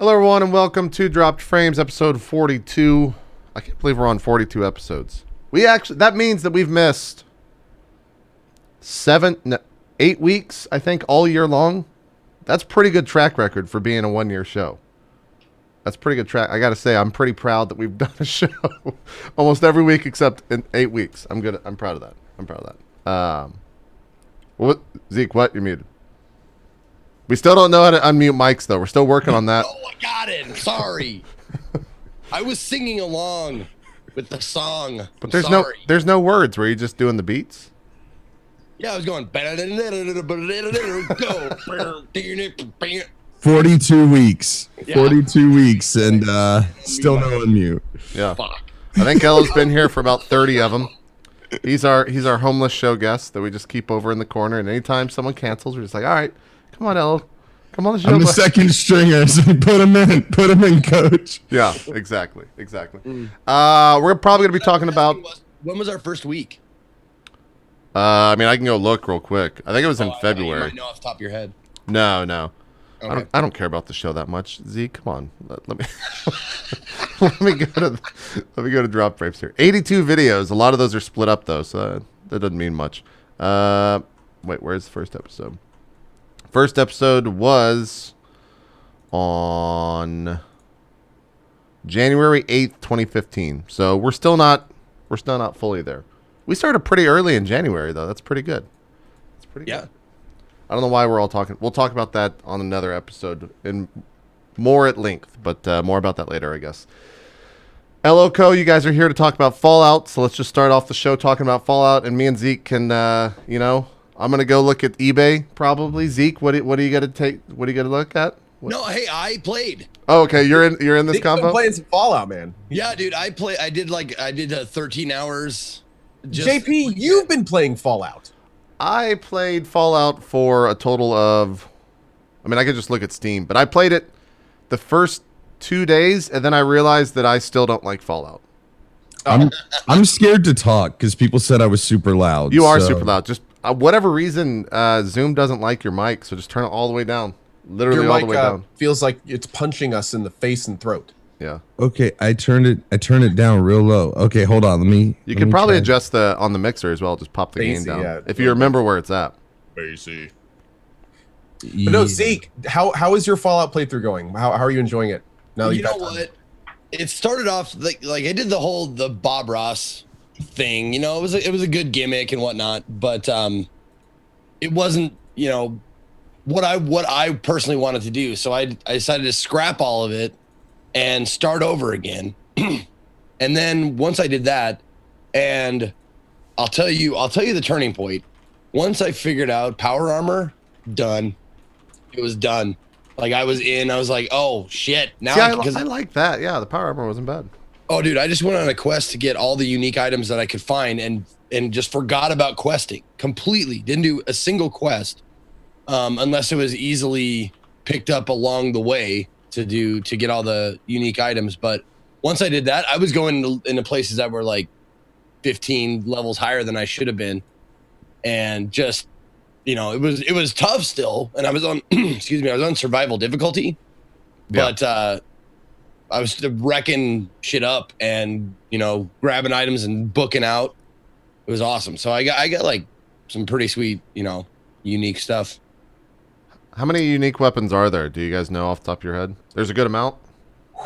Hello, everyone, and welcome to Dropped Frames, episode 42. I can't believe we're on 42 episodes. That means that we've missed 8 weeks, I think, all year long. That's pretty good track record for being a one-year show. That's pretty good track. I got to say, I'm pretty proud that we've done a show almost every week except in 8 weeks. I'm good. I'm proud of that. Zeke, what? You're muted. We still don't know how to unmute mics, though. We're still working on that. Oh, I got it. Sorry. I was singing along with the song. But there's no words. Were you just doing the beats? Yeah, I was going. Go. 42 weeks. Yeah. 42 weeks and still no unmute. Yeah. Fuck. I think Ella's been here for about 30 of them. He's our homeless show guest that we just keep over in the corner. And anytime someone cancels, we're just like, all right, come on, Ella. Come on the show. I'm the second stringer, so put him in, coach. Yeah, exactly. We're probably going to be talking about... When was our first week? I mean, I can go look real quick. I think it was in February. You might know off the top of your head. No. Okay. I don't care about the show that much. Zeke, come on. Let me let me go to Drop Frames here. 82 videos. A lot of those are split up though, so that doesn't mean much. Wait, where's the first episode? First episode was on January 8th, 2015. So we're still not fully there. We started pretty early in January though. That's pretty good. That's pretty good. I don't know why we're all talking. We'll talk about that on another episode in more at length, but more about that later, I guess. Ellohime, you guys are here to talk about Fallout, so let's just start off the show talking about Fallout, and me and Zeke can, I'm gonna go look at eBay probably. Zeke, what are you gonna take? What are you gonna look at? No, hey, I played. Oh, okay, you're in this Zeke's been combo. playing some Fallout, man. Yeah, dude, I did 13 hours. JP, you've been playing Fallout. I played Fallout for a total of, I could just look at Steam, but I played it the first 2 days, and then I realized that I still don't like Fallout. I'm scared to talk because people said I was super loud. You are super loud. Just whatever reason, Zoom doesn't like your mic, so just turn it all the way down. Literally all the way down. Feels like it's punching us in the face and throat. Yeah. Okay, I turned it down real low. Okay, hold on. You can probably adjust on the mixer as well. Just pop the gain down. Yeah, if you remember where it's at. Bassy. But no, Zeke, how is your Fallout playthrough going? How are you enjoying it? Now You know what? It started off like I did the Bob Ross thing. You know, it was a good gimmick and whatnot, but it wasn't, what I personally wanted to do. So I decided to scrap all of it and start over again. And then once I did that, and I'll tell you the turning point. Once I figured out power armor, done. It was done. Like I was like, oh shit. Now I like that. Yeah, the power armor wasn't bad. Oh dude, I just went on a quest to get all the unique items that I could find and just forgot about questing completely. Didn't do a single quest unless it was easily picked up along the way to get all the unique items. But once I did that, I was going into places that were like 15 levels higher than I should have been, and just it was tough still. And I was on I was on survival difficulty, but I was wrecking shit up and grabbing items and booking out. It was awesome. So I got like some pretty sweet unique stuff. How many unique weapons are there? Do you guys know off the top of your head? There's a good amount.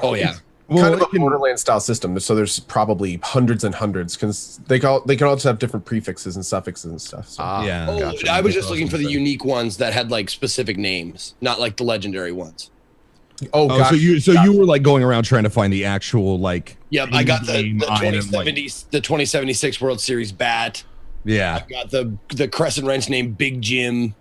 Oh yeah. Kind of a Borderlands style system, so there's probably hundreds and hundreds because they can also have different prefixes and suffixes and stuff. So. Yeah. Oh, Gotcha. I was just looking for the unique ones that had like specific names, not like the legendary ones. Oh, so you were like going around trying to find the actual like. Yep, I got the in-game item, 2076 World Series bat. Yeah. I got the crescent wrench named Big Jim.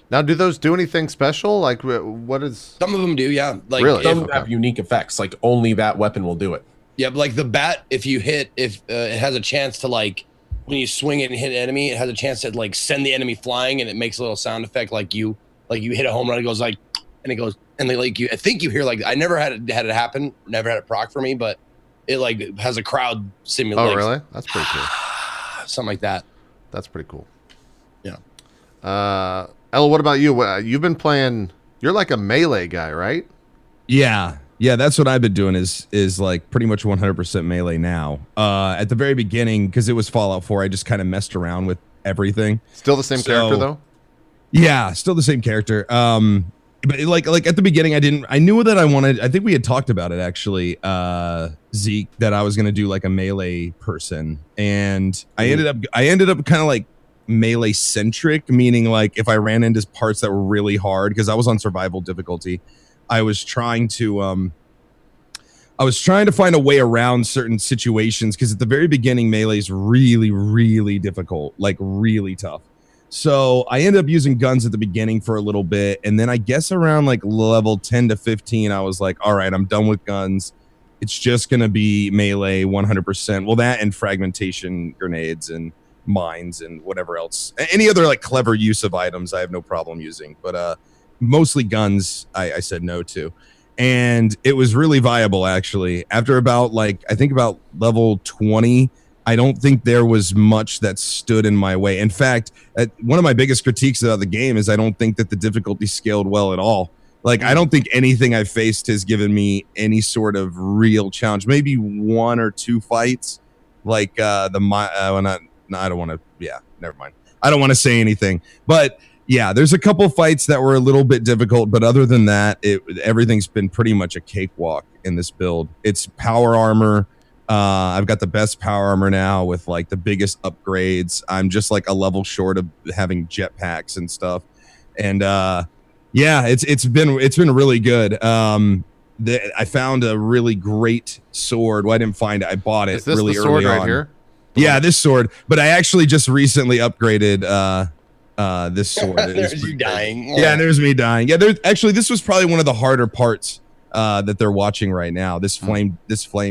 Now, do ththose do anything special? Like, what is? Some of them do, yeah. Like Really? Some Okay. have unique effects, like only that weapon will do it. Yeah, but like the bat, if it has a chance to like when you swing it and hit an enemy, it has a chance to like send the enemy flying, and it makes a little sound effect like you hit a home run. It goes like, and it goes, and they like you. I think you hear like I never had it happen, never had it proc for me, but it like has a crowd simulation. Oh, really? That's pretty cool. Something like that. That's pretty cool. Yeah. Ella, what about you? You've been playing. You're like a melee guy, right? Yeah. Yeah, that's what I've been doing is like pretty much 100% melee now. At the very beginning, because it was Fallout 4, I just kind of messed around with everything. Still the same character though? Yeah, still the same character. But like at the beginning, I knew that I wanted. I think we had talked about it actually, Zeke, that I was gonna do like a melee person, and I ended up kind of like melee centric, meaning like if I ran into parts that were really hard because I was on survival difficulty, I was trying to find a way around certain situations because at the very beginning melee is really, really difficult, like really tough. So I ended up using guns at the beginning for a little bit, and then I guess around like level 10 to 15, I was like, all right, I'm done with guns. It's just gonna be melee 100%. Well, that and fragmentation grenades and mines and whatever else. Any other like clever use of items, I have no problem using. But mostly guns, I said no to. And it was really viable actually. After about like I think about level 20, I don't think there was much that stood in my way. In fact, one of my biggest critiques about the game is I don't think that the difficulty scaled well at all. Like, I don't think anything I've faced has given me any sort of real challenge. Maybe one or two fights, like I don't want to. Yeah, never mind. I don't want to say anything, but yeah, there's a couple fights that were a little bit difficult, but other than that, everything's been pretty much a cakewalk in this build. It's power armor. I've got the best power armor now with like the biggest upgrades. I'm just like a level short of having jetpacks and stuff. And yeah, it's been really good. I found a really great sword. Well, I didn't find it. I bought it really early on. Here? Yeah, this sword. But I actually just recently upgraded this sword. There's you dying. Yeah, there's me dying. Yeah, this was probably one of the harder parts that they're watching right now. This flame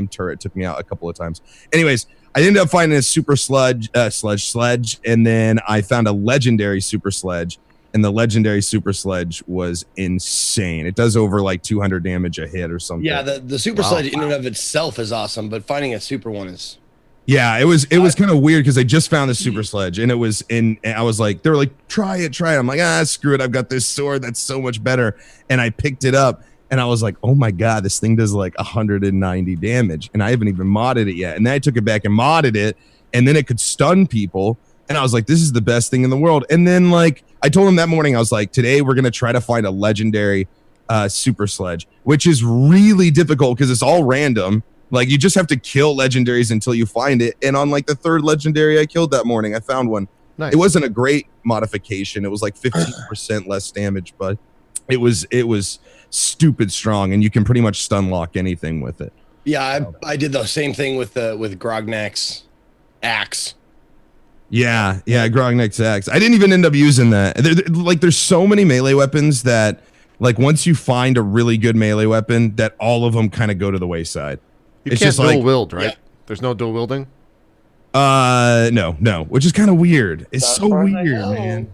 turret took me out a couple of times. Anyways, I ended up finding a super sledge, and then I found a legendary super sledge, and the legendary super sledge was insane. It does over like 200 damage a hit or something. Yeah, the super sledge in and of itself is awesome, but finding a super one is. Yeah, it was kind of weird because I just found the super sledge and I was like, they were like, try it. I'm like, screw it. I've got this sword that's so much better. And I picked it up and I was like, oh my God, this thing does like 190 damage. And I haven't even modded it yet. And then I took it back and modded it, and then it could stun people. And I was like, this is the best thing in the world. And then like, I told him that morning, I was like, today we're going to try to find a legendary super sledge, which is really difficult because it's all random. Like, you just have to kill legendaries until you find it. And on like the third legendary I killed that morning, I found one. Nice. It wasn't a great modification. It was like 15% less damage, but it was stupid strong, and you can pretty much stun lock anything with it. Yeah, I did the same thing with Grognak's axe. Yeah, Grognak's axe. I didn't even end up using that. There's so many melee weapons that, like, once you find a really good melee weapon, that all of them kind of go to the wayside. You can't dual wield, right? Yeah. There's no dual wielding? No, which is kind of weird. It's so weird, man.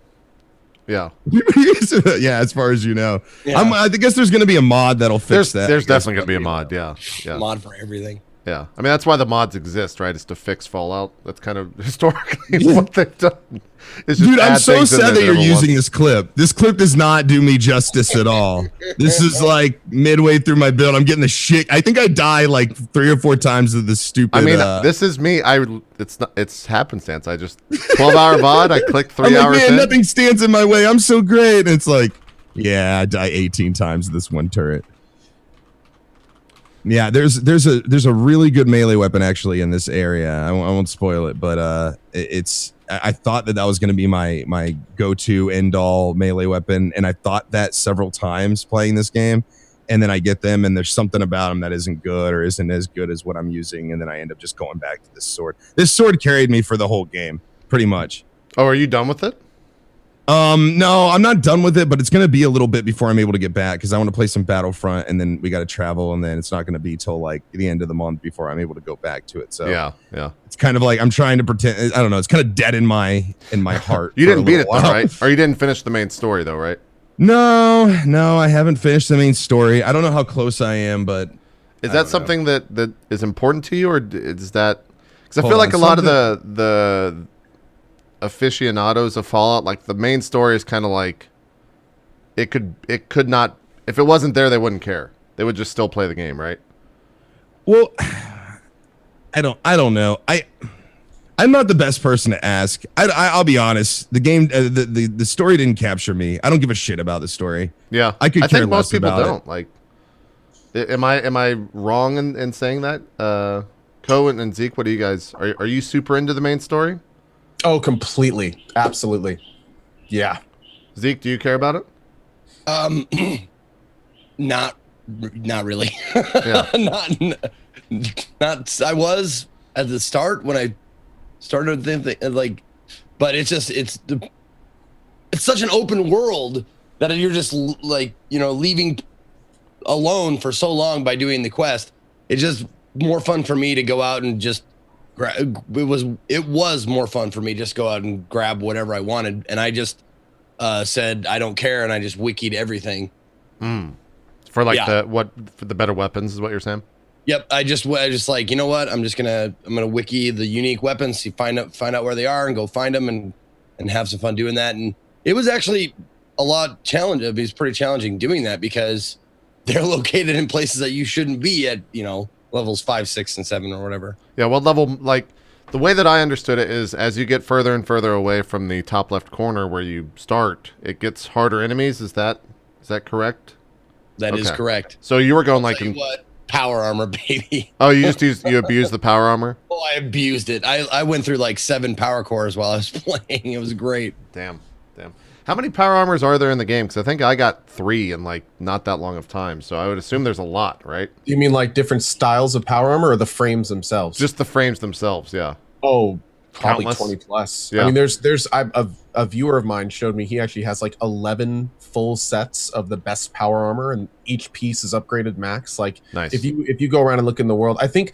Yeah. Yeah, as far as you know. Yeah. I guess there's going to be a mod that'll fix that. There's definitely going to be a mod, yeah. Mod for everything. Yeah. I mean, that's why the mods exist, right? Is to fix Fallout. That's kind of historically what they've done. Dude, I'm so sad that you're using this clip. This clip does not do me justice at all. This is like midway through my build. I'm getting the shit. I think I die like 3 or 4 times of this stupid. I mean, this is me. It's happenstance. I just 12-hour VOD. I click 3 hours. Man, nothing stands in my way. I'm so great. And it's like, yeah, I die 18 times of this one turret. Yeah, there's a really good melee weapon actually in this area. I won't spoil it, but I thought that was going to be my go-to end-all melee weapon, and I thought that several times playing this game, and then I get them, and there's something about them that isn't good or isn't as good as what I'm using, and then I end up just going back to this sword. This sword carried me for the whole game, pretty much. Oh, are you done with it? No, I'm not done with it, but it's going to be a little bit before I'm able to get back because I want to play some Battlefront, and then we got to travel, and then it's not going to be till like the end of the month before I'm able to go back to it. So yeah, it's kind of like I'm trying to pretend. I don't know. It's kind of dead in my heart. You didn't beat it though, right? Or you didn't finish the main story though, right? No, I haven't finished the main story. I don't know how close I am, but is that something that is important to you, or is that? Because I feel like a lot of the aficionados of Fallout, like the main story is kind of like it could not, if it wasn't there they wouldn't care. they would just still play the game, right? Well, I don't know. I'm not the best person to ask. I'll be honest. The game, the story didn't capture me. I don't give a shit about the story. Yeah, I could care think most less people about don't. Like, am I wrong in saying that? Cohen and Zeke, what do you guys? Are you super into the main story? Oh, completely, absolutely. Yeah. Zeke, do you care about it? Not really. Yeah. not. I was at the start when I started the thing, like, but it's such an open world that you're just like, leaving alone for so long by doing the quest. It's just more fun for me to go out and just it was more fun for me just go out and grab whatever I wanted, and I just said I don't care, and I just wikied everything. For like for the better weapons is what you're saying? Yep, I just like, you know what? I'm gonna wiki the unique weapons, find out where they are, and go find them and have some fun doing that. And it was actually a lot challenging. It was pretty challenging doing that because they're located in places that you shouldn't be at, levels 5, 6, and 7 or whatever. Yeah, what level? Like the way that I understood it is, as you get further and further away from the top left corner where you start, it gets harder enemies. Is that correct? That is correct. So you were going power armor, baby. Oh, you abused the power armor? Oh, I abused it. I went through like 7 power cores while I was playing. It was great. Damn. How many power armors are there in the game? Because I think I got 3 in like not that long of time. So I would assume there's a lot, right? You mean like different styles of power armor or the frames themselves? Just the frames themselves, yeah. Oh, probably Countless. 20 plus. Yeah. I mean, there's a viewer of mine showed me he actually has like 11 full sets of the best power armor, and each piece is upgraded max. Like, nice. if you go around and look in the world, I think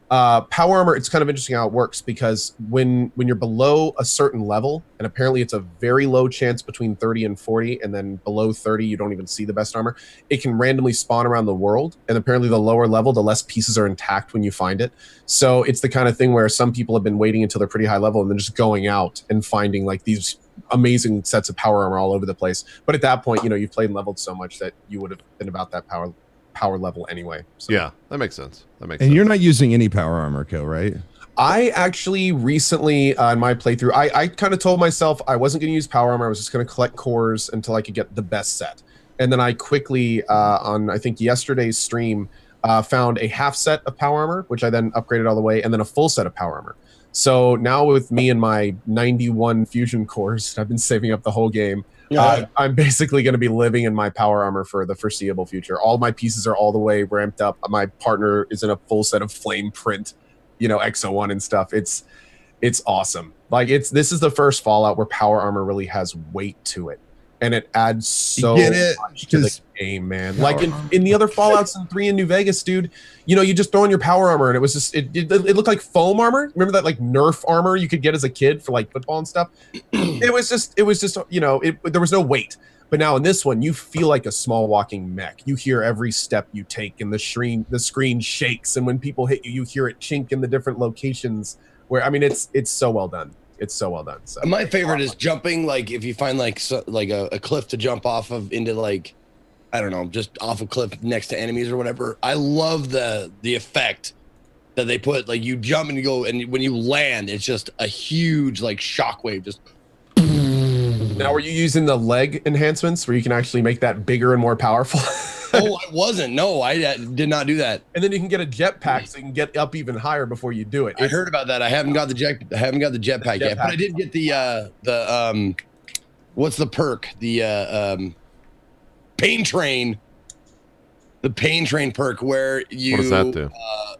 power armor, it's kind of interesting how it works, because when you're below a certain level, and apparently it's a very low chance between 30 and 40, and then below 30 you don't even see the best armor, it can randomly spawn around the world, and apparently the lower level, the less pieces are intact when you find it. So it's the kind of thing where some people have been waiting until they're pretty high level and then just going out and finding like these amazing sets of power armor all over the place. But at that point, you've played and leveled so much that you would have been about that power level anyway. So. Yeah, that makes sense. And you're not using any power armor, Co, right? I actually recently, in my playthrough, I kind of told myself I wasn't going to use power armor. I was just going to collect cores until I could get the best set. And then I quickly, on I think yesterday's stream, found a half set of power armor, which I then upgraded all the way, and then a full set of power armor. So now with me and my 91 fusion cores, I've been saving up the whole game. I'm basically going to be living in my power armor for the foreseeable future. All my pieces are all the way ramped up. My partner is in a full set of flame print, XO1 and stuff. It's awesome. Like this is the first Fallout where power armor really has weight to it, and it adds so much to the game, man. Like in the other Fallouts and 3 in New Vegas, dude, you just throw in your power armor and it was just it looked like foam armor. Remember that like Nerf armor you could get as a kid for like football and stuff? It was just there was no weight. But now in this one, you feel like a small walking mech. You hear every step you take, and the screen shakes, and when people hit you, you hear it chink in the different locations. Where it's so well done. It's so well done. So my favorite is jumping. Like if you find like a cliff to jump off of into like, I don't know, just off a cliff next to enemies or whatever. I love the effect that they put. Like you jump and you go, and when you land, it's just a huge like shockwave. Just. Now, were you using the leg enhancements where you can actually make that bigger and more powerful? Oh, I wasn't. No, I did not do that. And then you can get a jetpack so you can get up even higher before you do it. I heard about that. I haven't got the jetpack yet, but I did get the what's the perk? The pain train. The pain train perk where you what does that do?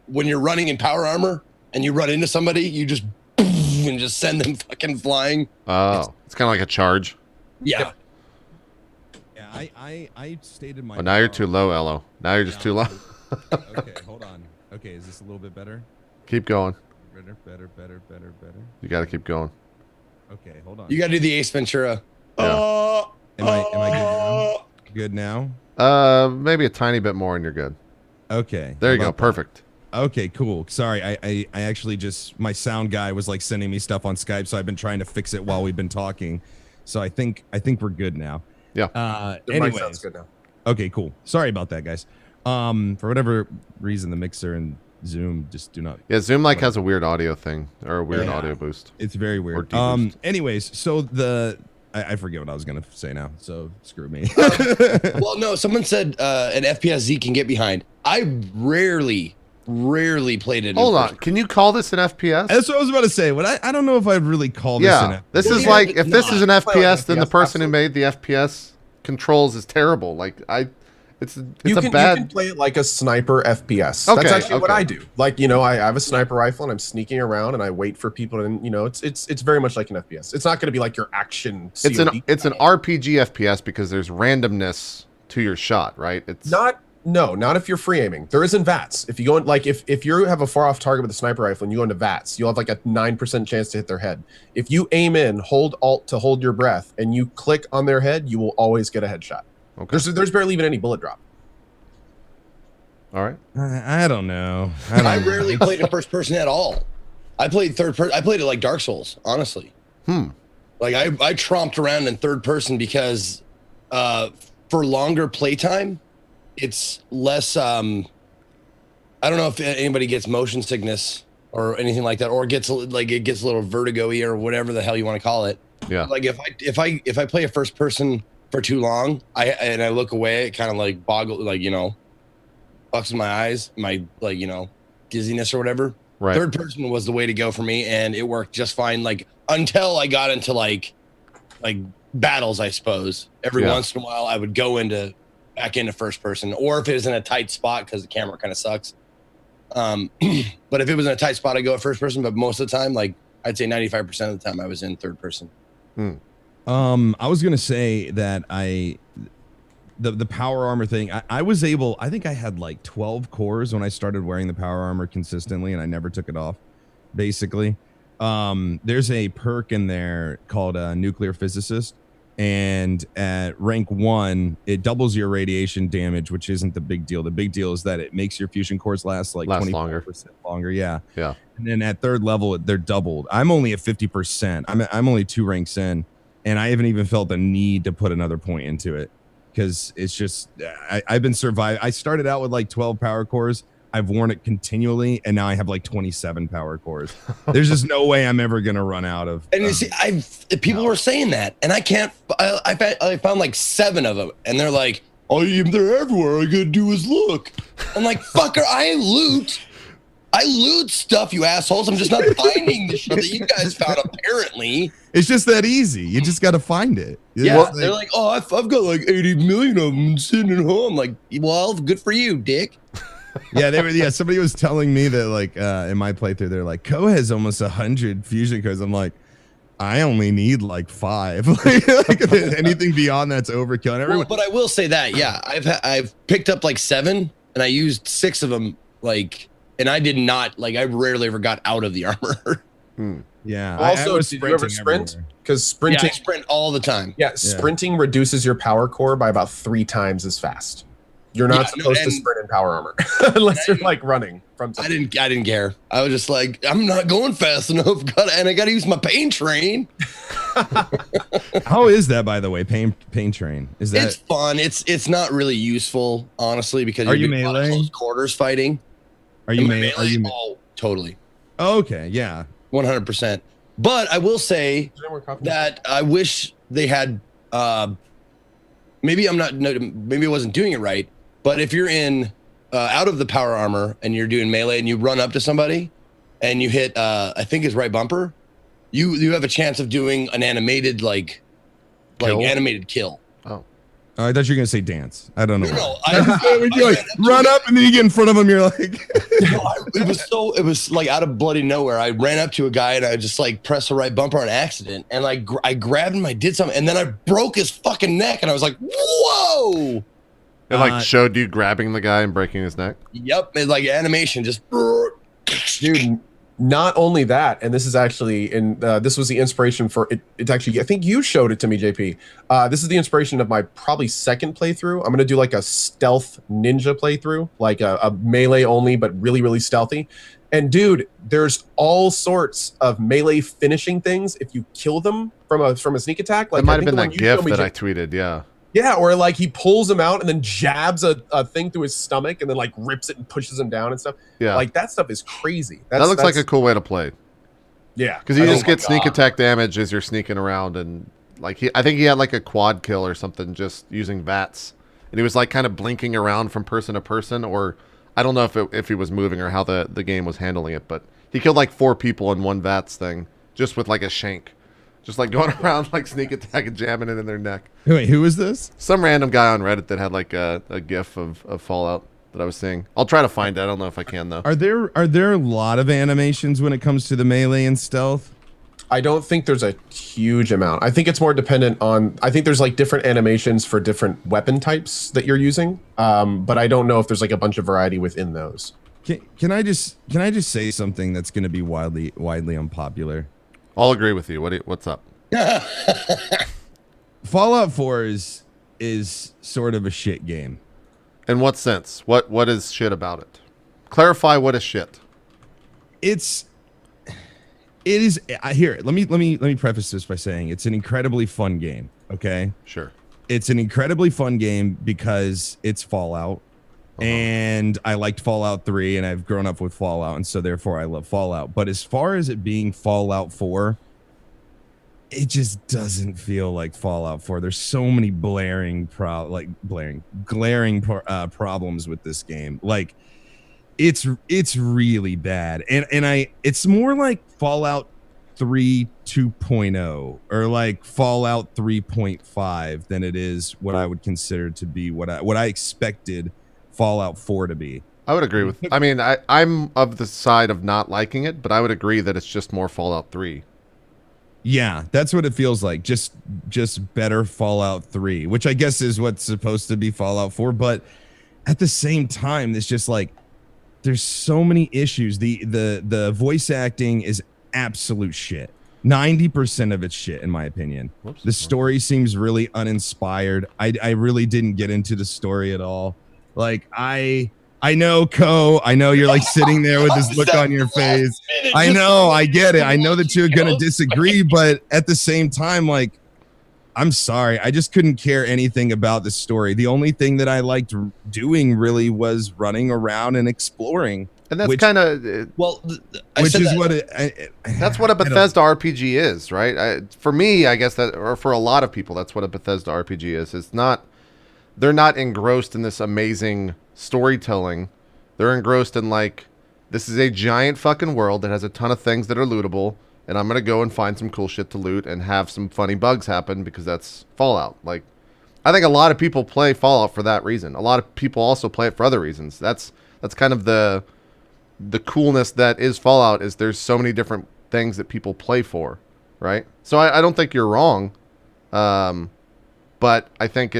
When you're running in power armor and you run into somebody, you just and just send them fucking flying. Oh, it's kind of like a charge. Yeah. Yeah, I stated my. Oh, now you're too low, Ello. Now you're just too low. Okay, hold on. Okay, is this a little bit better? Keep going. Better. You got to keep going. Okay, hold on. You got to do the Ace Ventura. Yeah. Am I good now? Good now? Maybe a tiny bit more, and you're good. Okay. There you go. Perfect. Okay, cool. Sorry, I actually just my sound guy was like sending me stuff on Skype, so I've been trying to fix it while we've been talking. So I think we're good now. Yeah. The mic sounds good now. Okay, cool. Sorry about that, guys. For whatever reason, the mixer and Zoom just do not. Yeah, Zoom like has a weird audio thing or a weird audio boost. It's very Or weird. deboost. Anyways, so I forget what I was gonna say now. So screw me. Well, no, someone said an FPS Z can get behind. I rarely played it. Hold on, can you call this an FPS? That's what I was about to say. But I don't know if I'd really call this an Yeah, FPS. this is Yeah, like but if this is an not. FPS, then the FPS, person who absolutely. made the FPS controls is terrible. Like it's You a can bad. play it like a sniper FPS. Okay, That's actually what okay. I do. Like, you know, I have a sniper rifle and I'm sneaking around and I wait for people, and you know, it's very much like an FPS. It's not going to be like your action. It's an COD. RPG FPS because there's randomness to your shot, right? It's not if you're free aiming. There isn't VATS. If you go in, like if you have a far off target with a sniper rifle and you go into VATS, you'll have like a 9% chance to hit their head. If you aim in, hold Alt to hold your breath, and you click on their head, you will always get a headshot. okay. There's barely even any bullet drop. All right. I don't know. I rarely played in first person at all. I played third person. I played it like Dark Souls, honestly. Like I tromped around in third person because for longer playtime, it's less. I don't know if anybody gets motion sickness or anything like that, or gets like it gets a little vertigo-y or whatever the hell you want to call it. Yeah. Like if I play a first person for too long, I look away, it kind of like bucks in my eyes, my like dizziness or whatever. Right. Third person was the way to go for me, and it worked just fine. Like until I got into like battles, I suppose. Every once in a while, I would go back into first person, or if it was in a tight spot because the camera kind of sucks. But if it was in a tight spot, I go at first person. But most of the time, like I'd say 95% of the time, I was in third person. I was gonna say that the power armor thing, I was able, I think I had like 12 cores when I started wearing the power armor consistently, and I never took it off, basically. There's a perk in there called a nuclear physicist, and at rank 1, it doubles your radiation damage, which isn't the big deal. The big deal is that it makes your fusion cores last like 25% longer. Yeah. Yeah. And then at third level, they're doubled. I'm only at 50%. I'm only 2 ranks in, and I haven't even felt the need to put another point into it. Because it's just, I've been surviving. I started out with like 12 power cores. I've worn it continually, and now I have like 27 power cores. There's just no way I'm ever gonna run out of. And you see, people were saying that, and I can't. I found like 7 of them, and they're like, "Oh, they're everywhere. All I gotta do is look." I'm like, "Fucker, I loot stuff, you assholes. I'm just not finding the shit that you guys found. Apparently, It's just that easy. You just got to find it. yeah." Well, They're like, "Oh, I've got like 80 million of them sitting at home." Like, well, good for you, dick. yeah, somebody was telling me that like in my playthrough, they're like, Coh has almost 100 fusion cores. I'm like, I only need like 5. Like anything beyond that's overkill. And everyone, Well, but I will say that, yeah, I've picked up like 7, and I used 6 of them, like, and I did not like. I rarely ever got out of the armor. yeah. Also, I was did you ever sprinting sprint? everywhere. Because Yeah, sprinting, I sprint all the time. sprinting reduces your power core by about 3 times as fast. You're not supposed to sprint in power armor unless you're like running from something. I didn't care. I was just like, I'm not going fast enough. I got to use my pain train. How is that, by the way? Pain train. Is that? It's fun. It's not really useful, honestly, because Are you doing a lot of melee? close quarters fighting. Are you Am I melee? Oh, totally, Oh, okay, yeah. 100%. But I will say that I wish they had. Maybe I wasn't doing it right. But if you're in out of the power armor and you're doing melee and you run up to somebody and you hit, I think his right bumper, you have a chance of doing an animated animated kill. I thought you were gonna say dance. I don't know. No, You like run up and then you get in front of him. You're like, it was like out of bloody nowhere. I ran up to a guy and I just like pressed the right bumper on accident, and like I grabbed him, I did something, and then I broke his fucking neck, and I was like, whoa. It like showed you grabbing the guy and breaking his neck. Yep, it's like animation, just. Dude, not only that, and this is actually this was the inspiration for it. It's actually, I think you showed it to me, JP. This is the inspiration of my probably second playthrough. I'm gonna do like a stealth ninja playthrough, like a melee only, but really, really stealthy. And dude, there's all sorts of melee finishing things if you kill them from a sneak attack. Like It might I have think been the that one you GIF showed me, that I tweeted. Yeah. Yeah, or like he pulls him out and then jabs a thing through his stomach and then like rips it and pushes him down and stuff. Yeah. Like that stuff is crazy. That looks like a cool way to play. Yeah. Because you just get sneak attack damage as you're sneaking around, and like I think he had like a quad kill or something just using VATS, and he was like kind of blinking around from person to person, or I don't know if he was moving or how the game was handling it, but he killed like 4 people in one VATS thing just with like a shank, just like going around like sneak attack and jamming it in their neck. Wait, who is this? Some random guy on Reddit that had like a GIF of Fallout that I was seeing. I'll try to find it. I don't know if I can though. Are there a lot of animations when it comes to the melee and stealth? I don't think there's a huge amount. I think it's more dependent on. I think there's like different animations for different weapon types that you're using. But I don't know if there's like a bunch of variety within those. Can I just say something that's going to be widely unpopular? I'll agree with you. What's up? Fallout 4 is sort of a shit game. In what sense? What is shit about it? Clarify what is shit. It is here. Let me preface this by saying it's an incredibly fun game. Okay. Sure. It's an incredibly fun game because it's Fallout, and I liked Fallout 3, and I've grown up with Fallout, and so therefore I love Fallout. But as far as it being Fallout 4, it just doesn't feel like Fallout 4. There's so many glaring problems with this game. Like it's really bad. And it's more like Fallout 3 2.0 or like Fallout 3.5 than it is what I would consider to be what I expected Fallout 4 to be. I would agree with. I mean, I'm of the side of not liking it, but I would agree that it's just more Fallout 3. Yeah, that's what it feels like. Just better Fallout 3, which I guess is what's supposed to be Fallout 4. But at the same time, it's just like there's so many issues. The voice acting is absolute shit. 90% of it's shit, in my opinion. Whoops. The story seems really uninspired. I really didn't get into the story at all. Like I know, I know you're like sitting there with this look on your face. I know, I get it. I know that you're going to disagree, but at the same time, like, I'm sorry. I just couldn't care anything about the story. The only thing that I liked doing really was running around and exploring. And that's kind of that's what a Bethesda RPG is, right? For me, I guess that, or for a lot of people, that's what a Bethesda RPG is. They're not engrossed in this amazing storytelling. They're engrossed in like, this is a giant fucking world that has a ton of things that are lootable, and I'm gonna go and find some cool shit to loot and have some funny bugs happen because that's Fallout. Like, I think a lot of people play Fallout for that reason. A lot of people also play it for other reasons. That's kind of the coolness that is Fallout, is there's so many different things that people play for, right? So I don't think you're wrong. But I think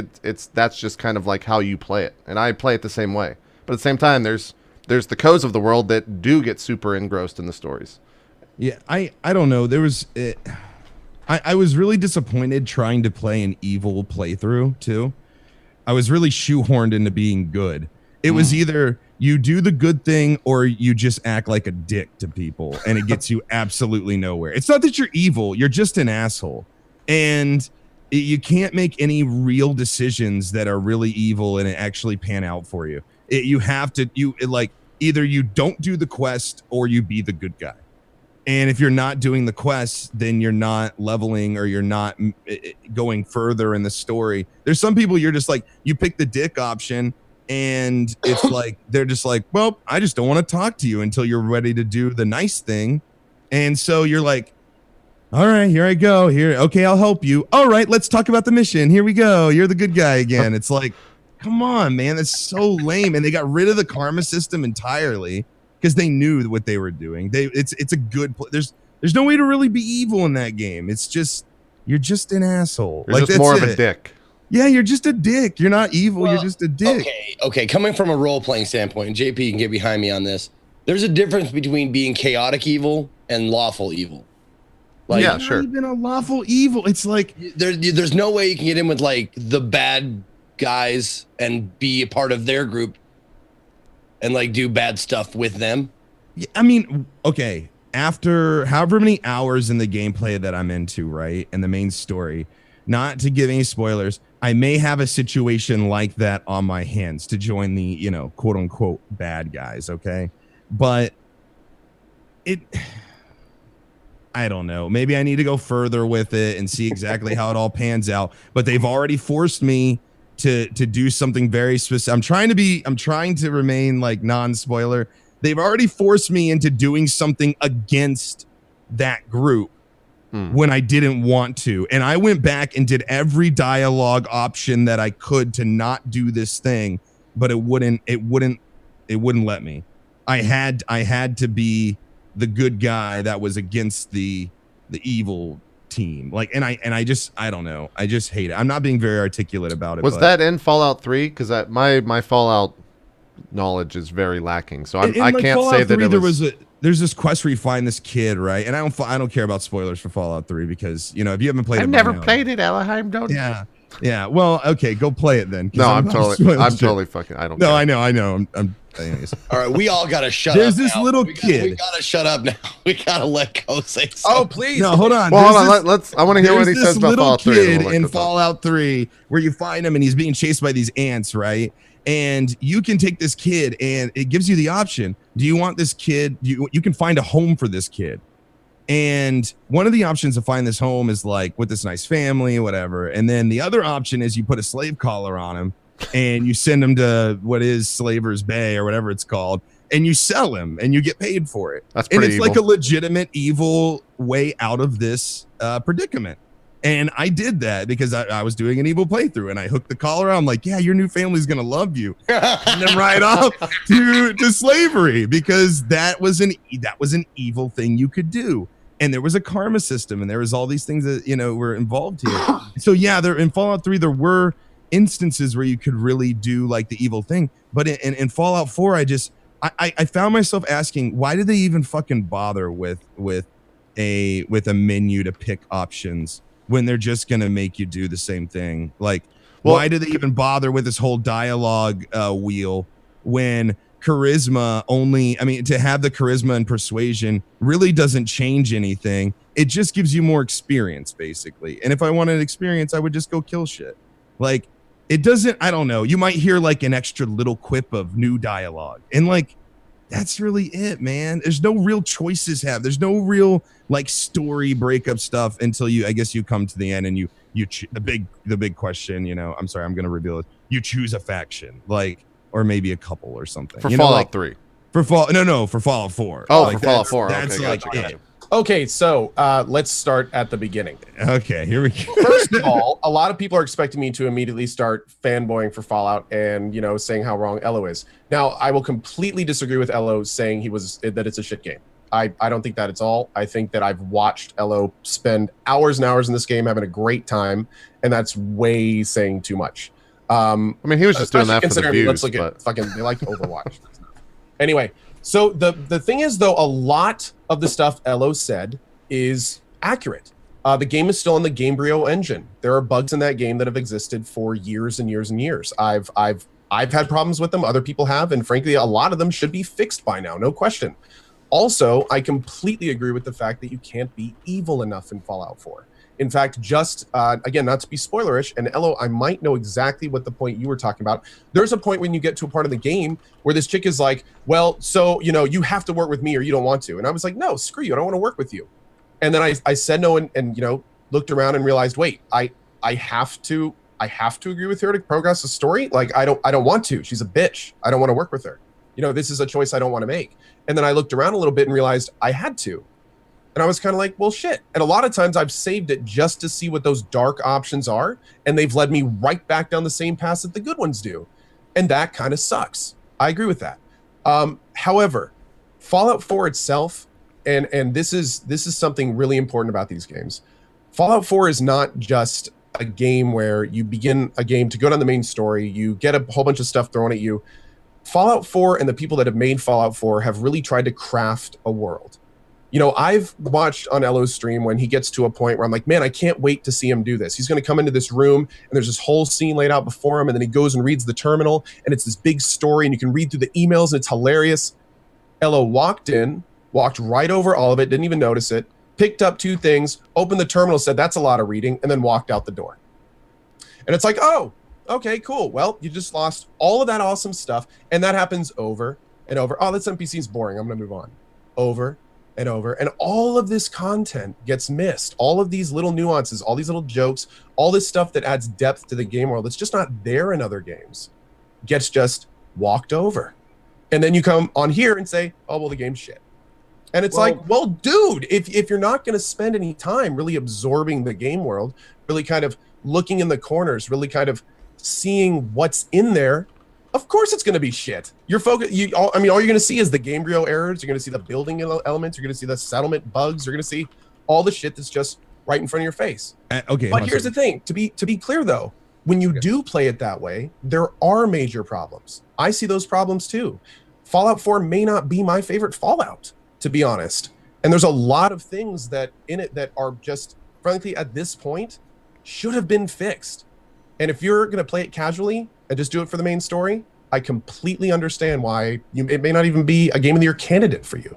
that's just kind of like how you play it, and I play it the same way. But at the same time, there's the codes of the world that do get super engrossed in the stories. Yeah, I don't know. I was really disappointed trying to play an evil playthrough too. I was really shoehorned into being good. It was either you do the good thing or you just act like a dick to people, and it gets you absolutely nowhere. It's not that you're evil; you're just an asshole, and you can't make any real decisions that are really evil and it actually pan out for you. You have to, either you don't do the quest or you be the good guy. And if you're not doing the quest, then you're not leveling or you're not going further in the story. There's some people you're just like, you pick the dick option and it's like, they're just like, well, I just don't want to talk to you until you're ready to do the nice thing. And so you're like, all right, here I go. Here, okay, I'll help you. All right, let's talk about the mission. Here we go. You're the good guy again. It's like, come on, man, that's so lame. And they got rid of the karma system entirely because they knew what they were doing. It's a good. There's no way to really be evil in that game. It's just you're just an asshole. You're like, just more of a dick. Yeah, you're just a dick. You're not evil. Well, you're just a dick. Okay. Coming from a role playing standpoint, and JP can get behind me on this. There's a difference between being chaotic evil and lawful evil. Like, yeah, sure. Not even a lawful evil. It's like there's no way you can get in with like the bad guys and be a part of their group and like do bad stuff with them. Yeah, I mean, okay. After however many hours in the gameplay that I'm into, right, and the main story, not to give any spoilers, I may have a situation like that on my hands to join the, you know, quote unquote bad guys. Okay. But I don't know. Maybe I need to go further with it and see exactly how it all pans out. But they've already forced me to do something very specific. I'm trying to remain like non-spoiler. They've already forced me into doing something against that group when I didn't want to. And I went back and did every dialogue option that I could to not do this thing, but it wouldn't let me. I had to be the good guy that was against the evil team. Like, and I don't know. I just hate it. I'm not being very articulate about it. Was that in Fallout 3? Because my Fallout knowledge is very lacking. So I like can't Fallout say that 3, there's this quest where you find this kid, right? And I don't care about spoilers for Fallout 3 because, you know, if you haven't played it, I've never played it, Ellohime. Don't. Yeah. Well, okay, go play it then. No, I'm totally fucking. I don't. No, care. I know. I'm anyways. All right, we all gotta shut There's up. this now. little kid. We gotta shut up now. We gotta let go say something. Oh, please. No, hold on. Well, hold on. I want to hear what he says about Fallout 3. There's this little kid in Fallout 3 where you find him and he's being chased by these ants, right? And you can take this kid and it gives you the option. Do you want this kid? You can find a home for this kid. And one of the options to find this home is like with this nice family, whatever. And then the other option is you put a slave collar on him and you send him to what is Slaver's Bay or whatever it's called. And you sell him and you get paid for it. That's pretty evil. Like a legitimate evil way out of this predicament. And I did that because I was doing an evil playthrough and I hooked the collar on. I'm like, yeah, your new family's going to love you. And then right off to slavery because that was an evil thing you could do. And there was a karma system and there was all these things that, you know, were involved here. So yeah, there in Fallout 3, there were instances where you could really do like the evil thing. But in Fallout 4, I found myself asking, why did they even fucking bother with a menu to pick options when they're just going to make you do the same thing? Like, why do they even bother with this whole dialogue wheel when charisma to have the charisma and persuasion really doesn't change anything. It just gives you more experience, basically. And if I wanted experience, I would just go kill shit. Like, it doesn't, I don't know. You might hear like an extra little quip of new dialogue. And like, that's really it, man. There's no real choices there's no real like story breakup stuff until I guess you come to the end and the big question, you know, I'm sorry, I'm going to reveal it. You choose a faction, like, or maybe a couple or something. For Fallout 3. For Fallout 4. Oh, like, for Fallout 4. That's okay, like gotcha. Okay, so let's start at the beginning. Okay, here we go. First of all, a lot of people are expecting me to immediately start fanboying for Fallout and, you know, saying how wrong Ello is. Now, I will completely disagree with Ello saying that it's a shit game. I don't think that at all. I think that I've watched Ello spend hours and hours in this game having a great time, and that's way saying too much. I mean, he was just doing that for the views. Let's look at fucking, they like Overwatch. Anyway, so the thing is, though, a lot of the stuff Ello said is accurate. The game is still on the Gamebryo engine. There are bugs in that game that have existed for years and years and years. I've had problems with them. Other people have, and frankly, a lot of them should be fixed by now, no question. Also, I completely agree with the fact that you can't be evil enough in Fallout 4. In fact, just, again, not to be spoilerish, and Ello, I might know exactly what the point you were talking about. There's a point when you get to a part of the game where this chick is like, well, so, you know, you have to work with me or you don't want to. And I was like, no, screw you. I don't want to work with you. And then I said no and, you know, looked around and realized, wait, I have to agree with her to progress the story. Like, I don't want to. She's a bitch. I don't want to work with her. You know, this is a choice I don't want to make. And then I looked around a little bit and realized I had to. And I was kind of like, well, shit. And a lot of times I've saved it just to see what those dark options are. And they've led me right back down the same path that the good ones do. And that kind of sucks. I agree with that. However, Fallout 4 itself, and this is something really important about these games. Fallout 4 is not just a game where you begin a game to go down the main story. You get a whole bunch of stuff thrown at you. Fallout 4 and the people that have made Fallout 4 have really tried to craft a world. You know, I've watched on Ello's stream when he gets to a point where I'm like, man, I can't wait to see him do this. He's going to come into this room and there's this whole scene laid out before him. And then he goes and reads the terminal and it's this big story and you can read through the emails and it's hilarious. Ello walked right over all of it, didn't even notice it, picked up two things, opened the terminal, said, that's a lot of reading, and then walked out the door. And it's like, oh, okay, cool. Well, you just lost all of that awesome stuff. And that happens over and over. Oh, this NPC is boring. I'm going to move on. Over and over. And all of this content gets missed. All of these little nuances, all these little jokes, all this stuff that adds depth to the game world that's just not there in other games gets just walked over. And then you come on here and say, oh, well, the game's shit. And it's like, well, dude, if you're not going to spend any time really absorbing the game world, really kind of looking in the corners, really kind of seeing what's in there, of course it's going to be shit. You're focused. All you're going to see is the Gamebryo errors. You're going to see the building elements. You're going to see the settlement bugs. You're going to see all the shit that's just right in front of your face. Okay. But here's the thing. To be clear, though, when you do play it that way, there are major problems. I see those problems too. Fallout 4 may not be my favorite Fallout, to be honest. And there's a lot of things that in it that are just, frankly, at this point, should have been fixed. And if you're going to play it casually and just do it for the main story, I completely understand why it may not even be a Game of the Year candidate for you.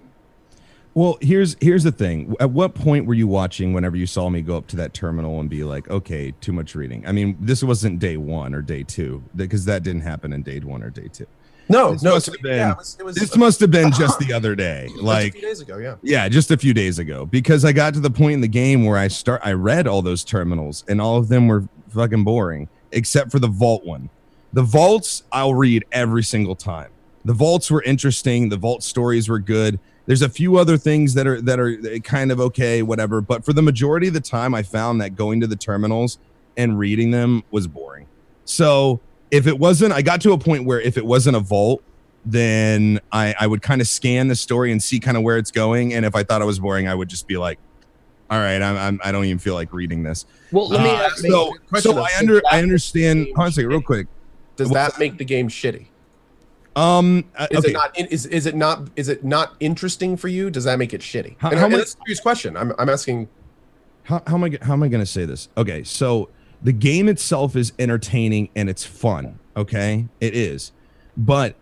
Well, here's the thing. At what point were you watching whenever you saw me go up to that terminal and be like, okay, too much reading? I mean, this wasn't day 1 or day 2, because that didn't happen in day 1 or day 2. This must have been just the other day, like a few days ago, yeah, just a few days ago, because I got to the point in the game where I read all those terminals and all of them were fucking boring, except for the vault one. The vaults I'll read every single time. The vaults were interesting. The vault stories were good. There's a few other things that are kind of okay, whatever. But for the majority of the time, I found that going to the terminals and reading them was boring. So if it wasn't, I got to a point where if it wasn't a vault, then I would kind of scan the story and see kind of where it's going. And if I thought it was boring, I would just be like, all right, I don't even feel like reading this. Well, let me ask so I understand. Hold on a second, real quick. Does that make the game shitty? Is it not interesting for you? Does that make it shitty? That's a serious question. I'm asking. How am I going to say this? Okay, so the game itself is entertaining and it's fun. Okay, it is, but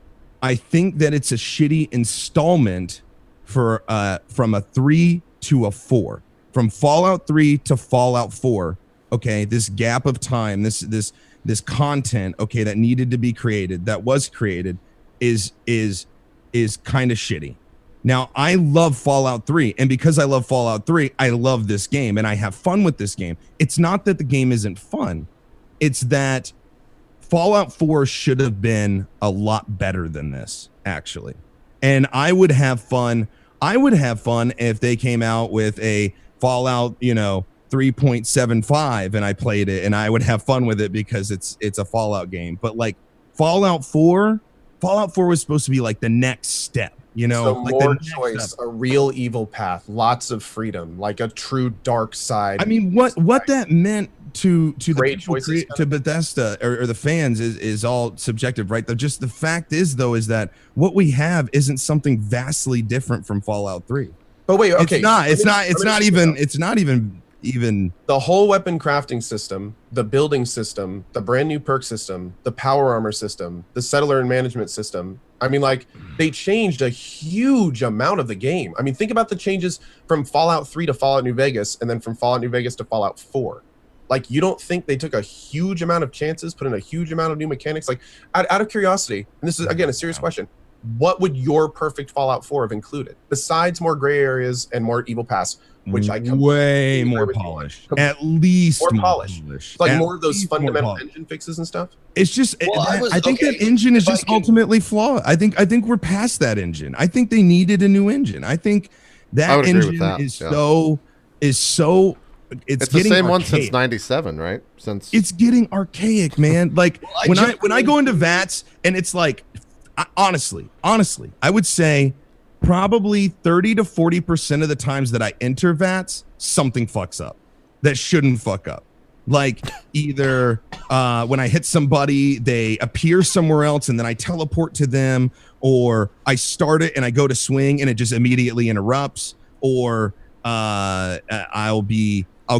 I think that it's a shitty installment for from a 3 to a 4, from Fallout 3 to Fallout 4. Okay, this gap of time, this content, okay, that needed to be created, that was created, is kind of shitty. Now, I love Fallout 3, and because I love Fallout 3, I love this game, and I have fun with this game. It's not that the game isn't fun. It's that Fallout 4 should have been a lot better than this, actually. And I would have fun if they came out with a Fallout, 3.75 and I played it and I would have fun with it because it's a Fallout game. But like Fallout 4 was supposed to be like the next step, so like more choice, a real evil path, lots of freedom, like a true dark side. I mean, what that meant to Great the people choices, to Bethesda or the fans is all subjective, right? Just the fact is is that what we have isn't something vastly different from Fallout 3. But wait, okay, it's not even the whole weapon crafting system, the building system, the brand new perk system, the power armor system, the settler and management system. I mean, like, they changed a huge amount of the game. I mean, think about the changes from Fallout 3 to Fallout New Vegas, and then from Fallout New Vegas to Fallout 4. Like, you don't think they took a huge amount of chances, put in a huge amount of new mechanics? Like, out of curiosity, and this is, again, a serious question, what would your perfect Fallout 4 have included? Besides more gray areas and more evil paths, which I way more polished, at least more polished. Like more of those fundamental engine fixes and stuff. It's just, I think that engine is just ultimately flawed. I think we're past that engine. I think they needed a new engine. I think that engine is so. It's the same archaic. one since '97, right? It's getting archaic, man. Like when I go into VATS and it's like, honestly, I would say probably 30 to 40% of the times that I enter VATS, something fucks up that shouldn't fuck up. Like either when I hit somebody, they appear somewhere else and then I teleport to them, or I start it and I go to swing and it just immediately interrupts, or I'll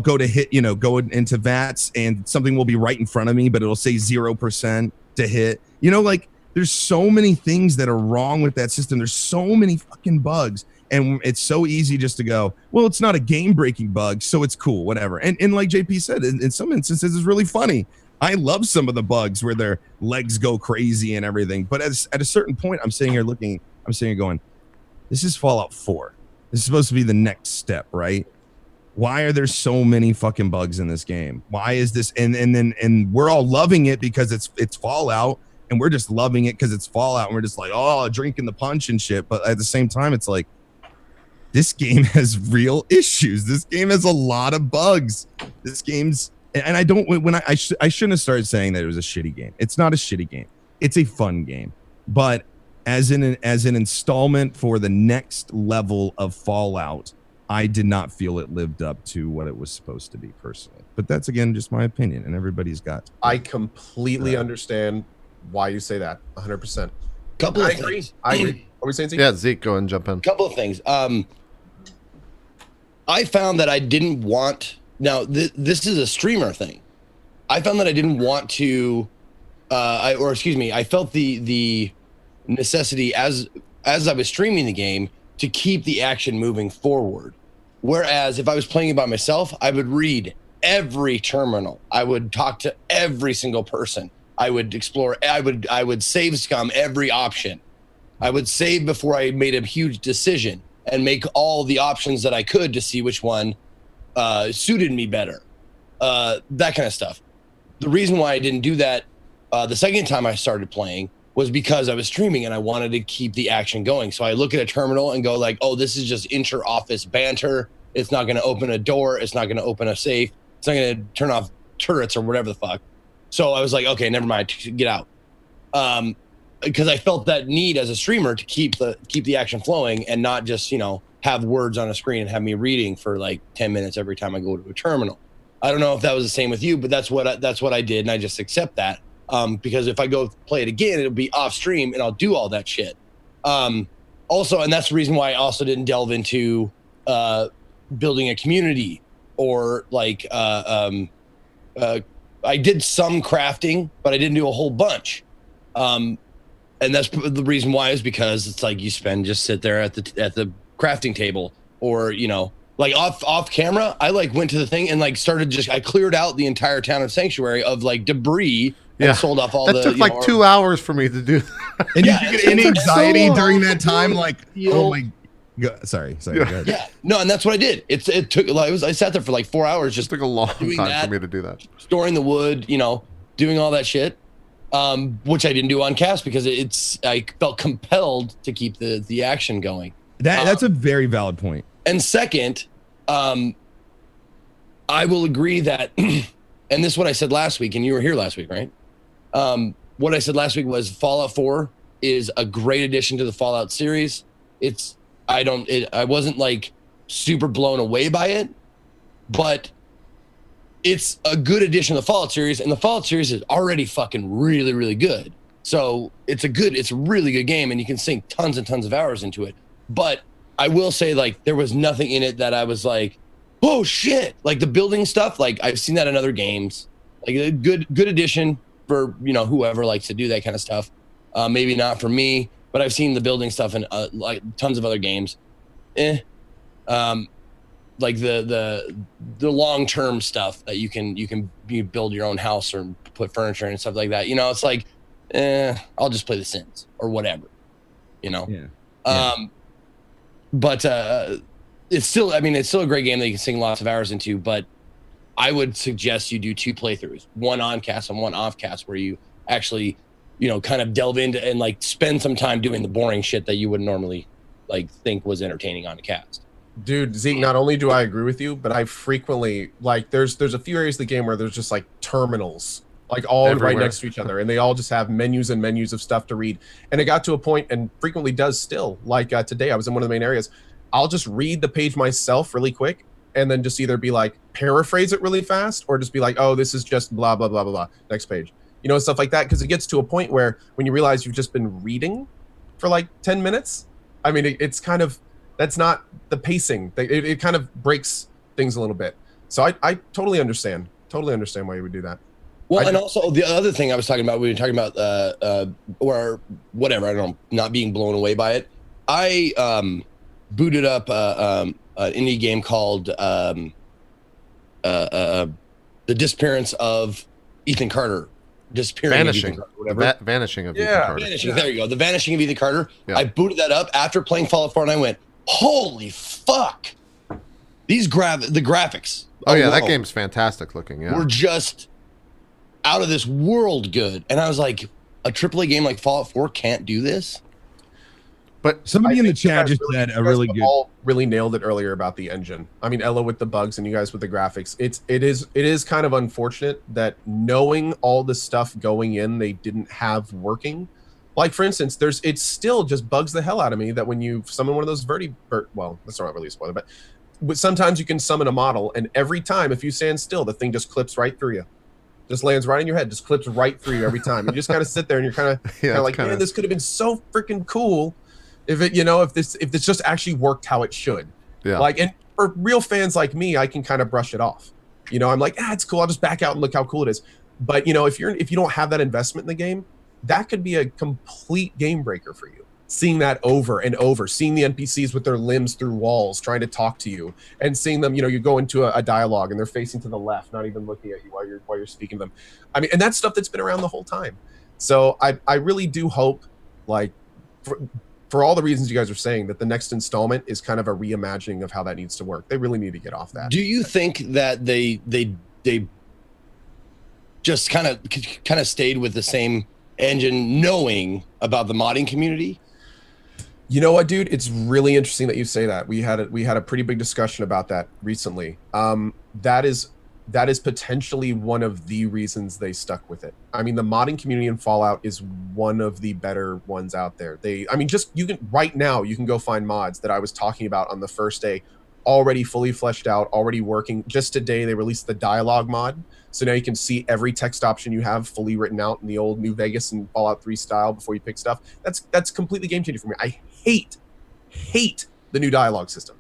go to hit, go into VATS and something will be right in front of me, but it'll say 0% to hit. Like there's so many things that are wrong with that system. There's so many fucking bugs. And it's so easy just to go, well, it's not a game-breaking bug, so it's cool, whatever. And like JP said, in some instances, it's really funny. I love some of the bugs where their legs go crazy and everything. But at a certain point, I'm sitting here going, this is Fallout 4. This is supposed to be the next step, right? Why are there so many fucking bugs in this game? Why is this? And we're all loving it because it's Fallout, and we're just loving it because it's Fallout, and we're just like, oh, drinking the punch and shit. But at the same time, it's like, this game has real issues. This game has a lot of bugs. This game's, and I don't, I shouldn't have started saying that it was a shitty game. It's not a shitty game. It's a fun game. But as an installment for the next level of Fallout, I did not feel it lived up to what it was supposed to be personally. But that's, again, just my opinion, and everybody's got. I completely understand why you say that. 100%. Couple of things. I agree. What are we saying, Zeke? Yeah, Zeke, go and jump in. Couple of things. I found that I didn't want. Now, this is a streamer thing. I found that I didn't want to, I felt the necessity as I was streaming the game to keep the action moving forward. Whereas if I was playing it by myself, I would read every terminal. I would talk to every single person. I would explore. I would save scum every option. I would save before I made a huge decision and make all the options that I could to see which one suited me better. That kind of stuff. The reason why I didn't do that the second time I started playing was because I was streaming and I wanted to keep the action going. So I look at a terminal and go like, oh, this is just inter-office banter. It's not going to open a door. It's not going to open a safe. It's not going to turn off turrets or whatever the fuck. So I was like, okay, never mind, get out. Because I felt that need as a streamer to keep the action flowing and not just, have words on a screen and have me reading for like 10 minutes every time I go to a terminal. I don't know if that was the same with you, but that's what I did, and I just accept that. Because if I go play it again, it'll be off stream and I'll do all that shit. Also, and that's the reason why I also didn't delve into building a community or like I did some crafting, but I didn't do a whole bunch. And that's the reason why is because it's like you sit there at the crafting table, or like off camera. I like went to the thing and like I cleared out the entire town of Sanctuary of like debris. Yeah, and sold off all that took like 2 hours for me to do. And Yeah, you get any anxiety so during that time, like, oh my god, sorry. Yeah. Go ahead. Yeah, no, and that's what I did. It took like I sat there for like 4 hours It just took a long doing time that, for me to do that. storing the wood, doing all that shit, which I didn't do on cast because I felt compelled to keep the action going. That's a very valid point. And second, I will agree that, and this is what I said last week, and you were here last week, right? What I said last week was Fallout 4 is a great addition to the Fallout series. I wasn't like super blown away by it, but it's a good addition to the Fallout series, and the Fallout series is already fucking really, really good. So it's a really good game, and you can sink tons and tons of hours into it. But I will say, like, there was nothing in it that I was like, oh shit, like the building stuff. Like I've seen that in other games, like a good addition for whoever likes to do that kind of stuff. Maybe not for me, but I've seen the building stuff in like tons of other games. Like the long-term stuff that you build your own house or put furniture and stuff like that. It's like, I'll just play The Sims or whatever. Yeah. But it's still a great game that you can sink lots of hours into. But I would suggest you do 2 playthroughs, one on cast and one off cast, where you actually, kind of delve into and like spend some time doing the boring shit that you would normally like think was entertaining on a cast. Dude, Zeke, not only do I agree with you, but I frequently like there's a few areas of the game where there's just like terminals like all Everywhere. right next to each other, and they all just have menus and menus of stuff to read. And it got to a point, and frequently does still, like today I was in one of the main areas. I'll just read the page myself really quick and then just either be like paraphrase it really fast or just be like, oh, this is just blah blah blah blah blah, next page, stuff like that. Because it gets to a point where when you realize you've just been reading for like 10 minutes, I mean, it's kind of, that's not the pacing. It kind of breaks things a little bit. So I totally understand why you would do that. Well, and also the other thing I was talking about, we were talking about, or whatever, I don't know, not being blown away by it. I booted up an indie game called The Disappearance of Ethan Carter disappearing. Vanishing. Of Ethan Carter, whatever. Vanishing of Ethan Yeah. Carter. Vanishing. There you go. The vanishing of Ethan Carter. Yeah. I booted that up after playing Fallout 4, and I went, "Holy fuck! These the graphics. Oh yeah, that alone game's fantastic looking. Yeah. were just out of this world good." And I was like, "A AAA game like Fallout 4 can't do this." But Somebody I in the think you chat guys just said a you guys really good. all really nailed it earlier about the engine. I mean, Ella with the bugs and you guys with the graphics. It is kind of unfortunate that knowing all the stuff going in they didn't have working. Like for instance, it still just bugs the hell out of me that when you summon one of those well, that's not really a spoiler, but sometimes you can summon a model and every time if you stand still, the thing just clips right through you. Just lands right in your head, just clips right through you every time. You just kind of sit there and you're kind of like, man, this could have been so freaking cool if it, if this just actually worked how it should. Yeah. Like, and for real fans like me, I can kind of brush it off. I'm like, it's cool. I'll just back out and look how cool it is. But if you don't have that investment in the game, that could be a complete game breaker for you. Seeing that over and over, seeing the NPCs with their limbs through walls trying to talk to you, and seeing them, you go into a dialogue and they're facing to the left, not even looking at you while you're speaking to them. I mean, and that's stuff that's been around the whole time. So I really do hope, like, for all the reasons you guys are saying, that the next installment is kind of a reimagining of how that needs to work. They really need to get off that. Do you think that they just kind of stayed with the same engine, knowing about the modding community? You know what, dude? It's really interesting that you say that. We had a pretty big discussion about that recently. That is potentially one of the reasons they stuck with it. I mean, the modding community in Fallout is one of the better ones out there. Right now, you can go find mods that I was talking about on the first day, already fully fleshed out, already working. Just today, they released the dialogue mod. So now you can see every text option you have fully written out in the old New Vegas and Fallout 3 style before you pick stuff. That's completely game changing for me. I hate the new dialogue system.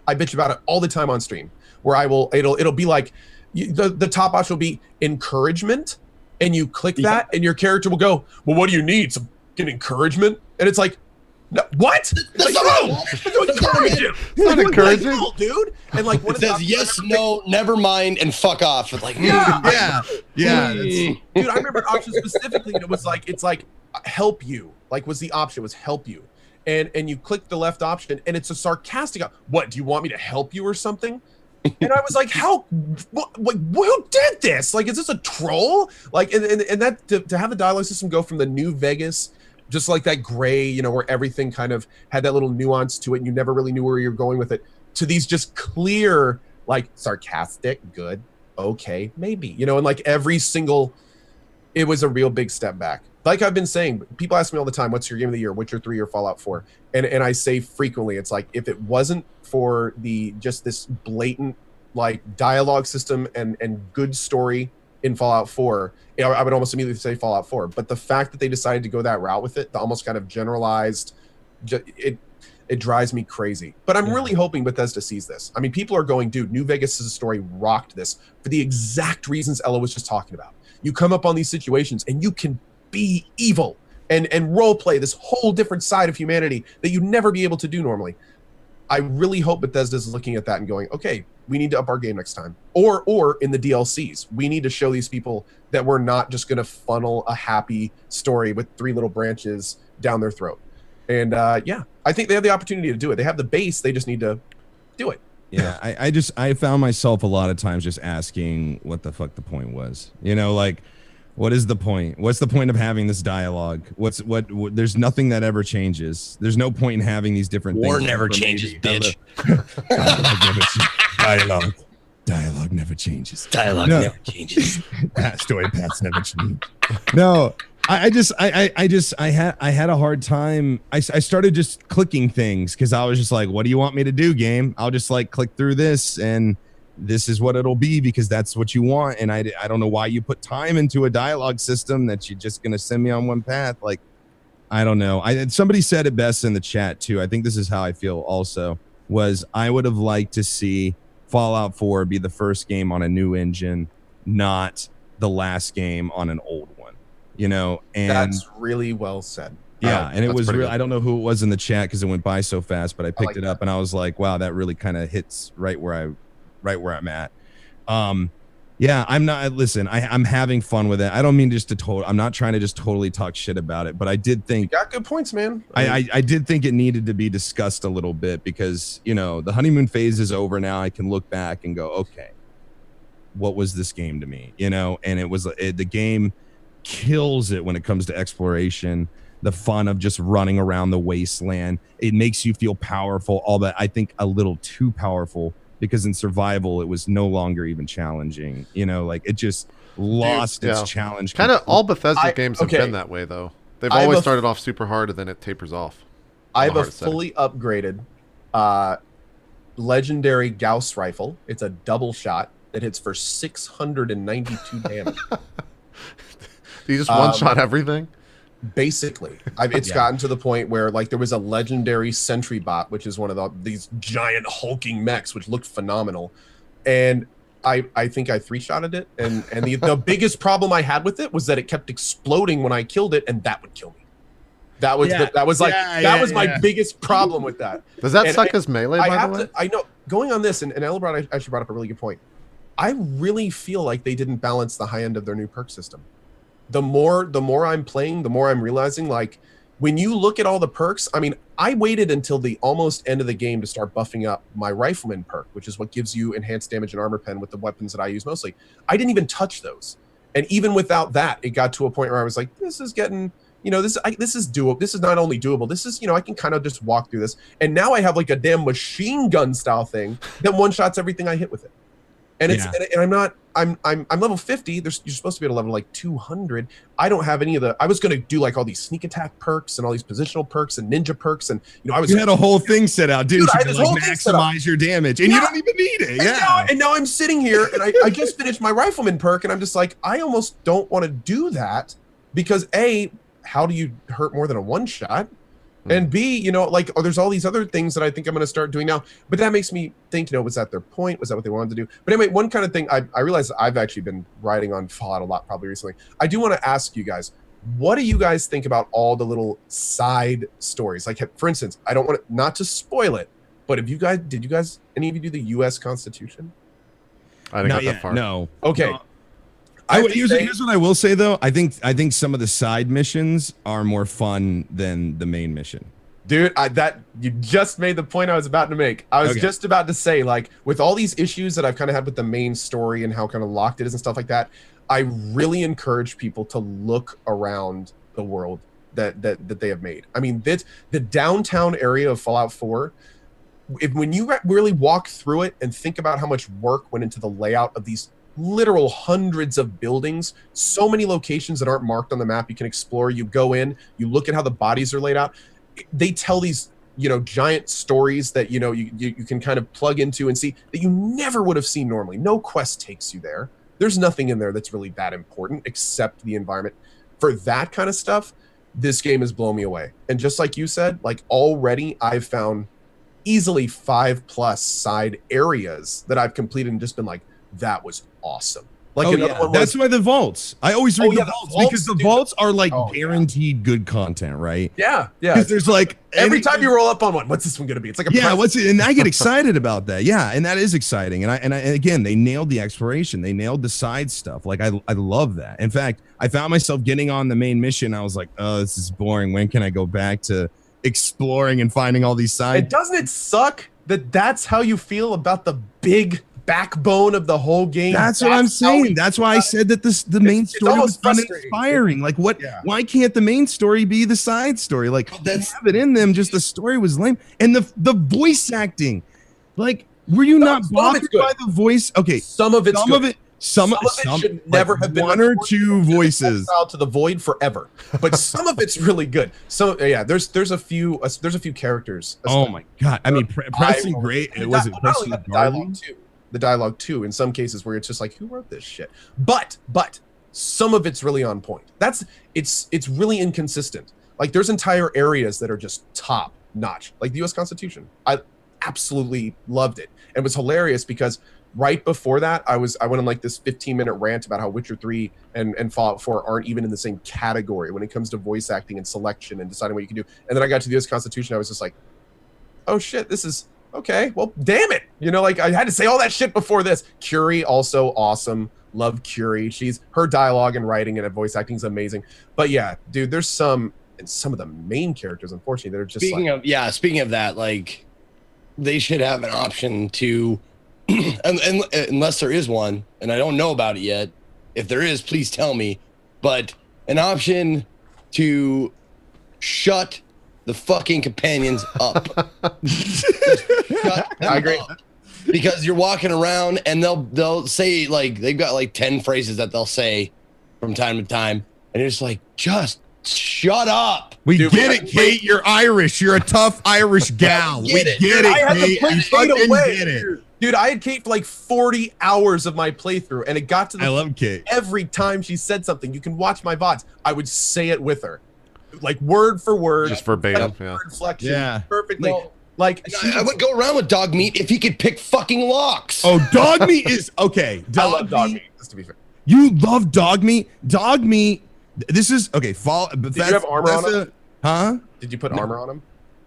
I bitch about it all the time on stream, where it'll be like, the top option will be encouragement, and you click that, and your character will go, "Well, what do you need? Some encouragement?" And it's like, no, what? That's Like, not no, right. don't encourage him. It's not encouraging. No, dude. And like, It says yes, no, never mind, and fuck off. It's like, Yeah. dude, I remember an option specifically, and it was like, it's like help you. Like, was the option was help you, and you click the left option, and it's a sarcastic. What, do you want me to help you or something? And I was like, who did this? Like, is this a troll? Like, and that to have the dialogue system go from the New Vegas, just like that gray, where everything kind of had that little nuance to it, and you never really knew where you're going with it, to these just clear, like, sarcastic, good, okay, maybe, and like every single, it was a real big step back. Like I've been saying, people ask me all the time, what's your game of the year, Witcher 3 or Fallout 4? And I say frequently, it's like, if it wasn't for just this blatant, like, dialogue system and good story in Fallout 4, I would almost immediately say Fallout 4. But the fact that they decided to go that route with it, the almost kind of generalized, it drives me crazy. But I'm really hoping Bethesda sees this. I mean, people are going, dude, New Vegas' story rocked this for the exact reasons Ella was just talking about. You come up on these situations and you can be evil and role play this whole different side of humanity that you'd never be able to do normally. I really hope Bethesda's looking at that and going, okay, we need to up our game next time. Or in the DLCs, we need to show these people that we're not just going to funnel a happy story with 3 little branches down their throat. And I think they have the opportunity to do it. They have the base. They just need to do it. Yeah, I found myself a lot of times just asking what the fuck the point was. Like, what is the point? What's the point of having this dialogue? What there's nothing that ever changes. There's no point in having these different war things. never changes, bitch. Dialogue never changes. Dialogue never changes. Story paths never change. No, I had a hard time. I started just clicking things because I was just like, what do you want me to do, game? I'll just like click through this and this is what it'll be because that's what you want. And I don't know why you put time into a dialogue system that you're just going to send me on one path. Like, I don't know. Somebody said it best in the chat too. I think this is how I feel also, was I would have liked to see Fallout 4 be the first game on a new engine, not the last game on an old one, and that's really well said. Yeah, and it was real. good. I don't know who it was in the chat because it went by so fast, but I picked it up and I was like, wow, that really kind of hits right where I'm at. Yeah, I'm not. Listen, I'm having fun with it. I don't mean just to I'm not trying to just totally talk shit about it, but I did think You got good points, man. I did think it needed to be discussed a little bit because the honeymoon phase is over now. I can look back and go, okay, what was this game to me? And it was the game kills it when it comes to exploration, the fun of just running around the wasteland. It makes you feel powerful, all that. I think a little too powerful because in survival it was no longer even challenging. Like it just lost its challenge. Kind of all Bethesda games have been that way though. They've always started off super hard and then it tapers off. I have a fully upgraded legendary Gauss rifle. It's a double shot that hits for 692 damage. You just one shot everything? Basically. It's gotten to the point where like there was a legendary sentry bot, which is one of these giant hulking mechs, which looked phenomenal. And I think I 3-shotted it. And the biggest problem I had with it was that it kept exploding when I killed it, and that would kill me. That was my biggest problem with that. Does that suck as melee, by the way? I know. Going on this, and Ella actually brought up a really good point. I really feel like they didn't balance the high end of their new perk system. The more I'm playing, the more I'm realizing, like, when you look at all the perks, I mean, I waited until the almost end of the game to start buffing up my Rifleman perk, which is what gives you enhanced damage and armor pen with the weapons that I use mostly. I didn't even touch those. And even without that, it got to a point where I was like, this is getting, this is doable. This is not only doable, this is, I can kind of just walk through this. And now I have like a damn machine gun style thing that one-shots everything I hit with it. And I'm level 50. You're supposed to be at a level like 200. I don't have any of I was going to do like all these sneak attack perks and all these positional perks and ninja perks. And, you had a whole thing set out, didn't you? To like maximize your damage and you don't even need it. And now I'm sitting here and I just finished my Rifleman perk and I'm just like, I almost don't want to do that because how do you hurt more than a one shot? And B, there's all these other things that I think I'm going to start doing now. But that makes me think, was that their point? Was that what they wanted to do? But anyway, one kind of thing I realized I've actually been writing on Fallout a lot probably recently. I do want to ask you guys, what do you guys think about all the little side stories? Like, for instance, I don't want to, not to spoil it, but did you guys, any of you do the U.S. Constitution? I didn't get that far. No. Okay. No. Here's what I will say though. I think some of the side missions are more fun than the main mission. Dude, you just made the point I was about to make. I was just about to say, like, with all these issues that I've kind of had with the main story and how kind of locked it is and stuff like that, I really encourage people to look around the world that they have made. I mean, the downtown area of Fallout 4, when you really walk through it and think about how much work went into the layout of these literal hundreds of buildings, so many locations that aren't marked on the map you can explore. You go in, you look at how the bodies are laid out. They tell these giant stories that you can kind of plug into and see that you never would have seen normally. No quest takes you there. There's nothing in there that's really that important except the environment. For that kind of stuff, this game has blown me away. And just like you said, like, already I've found easily 5+ side areas that I've completed and just been like, that was awesome. Like, another one was, that's why the vaults. I always read the vaults because the vaults are like guaranteed good content, right? Yeah. Because there's like every time you roll up on one, what's this one going to be? It's like what's it? And I get excited about that. Yeah, and that is exciting. And again, they nailed the exploration. They nailed the side stuff. Like I love that. In fact, I found myself getting on the main mission. I was like, oh, this is boring. When can I go back to exploring and finding all these side? And doesn't it suck that that's how you feel about the big backbone of the whole game? That's what I'm saying. That's why I said that the main story was uninspiring. Like, what? Yeah. Why can't the main story be the side story? Like, have it in them. Just the story was lame, and the voice acting. Like, were you not bothered by the voice? Okay, some of it should never have been one or two voices to the void forever, but some of it's really good. So there's a few characters. Oh my god! I mean, Preston Gray. It was the dialogue too. The dialogue too, in some cases where it's just like, who wrote this shit? But some of it's really on point. It's really inconsistent. Like, there's entire areas that are just top notch, like the U.S. Constitution. I absolutely loved it. And it was hilarious because right before that, I went on like this 15-minute rant about how Witcher 3 and Fallout 4 aren't even in the same category when it comes to voice acting and selection and deciding what you can do. And then I got to the U.S. Constitution, I was just like, oh shit, this is okay, well, damn it. Like, I had to say all that shit before this. Curie, also awesome. Love Curie. Her dialogue and writing and voice acting is amazing. But yeah, dude, there's some of the main characters, unfortunately, that are just speaking of that, like they should have an option to, and unless there is one, and I don't know about it yet. If there is, please tell me. But an option to shut the fucking companions up. I agree. Up. Because you're walking around and they'll say, like, they've got like 10 phrases that they'll say from time to time, and it's like, just shut up. We get it, Kate. You're Irish. You're a tough Irish gal. We get it, Kate. You fucking get it. Dude, I had Kate for like 40 hours of my playthrough, and it got to the I love Kate. Every time she said something, you can watch my VODs, I would say it with her. Like word for word. Just verbatim, yeah. Inflection, Yeah. perfectly. No. Like I would go around with dog meat if he could pick fucking locks. Oh, dog meat is okay. I love dog meat, just to be fair. You love dog meat? Dog meat. This is okay. Did you have armor on him? Huh? Did you put armor on him?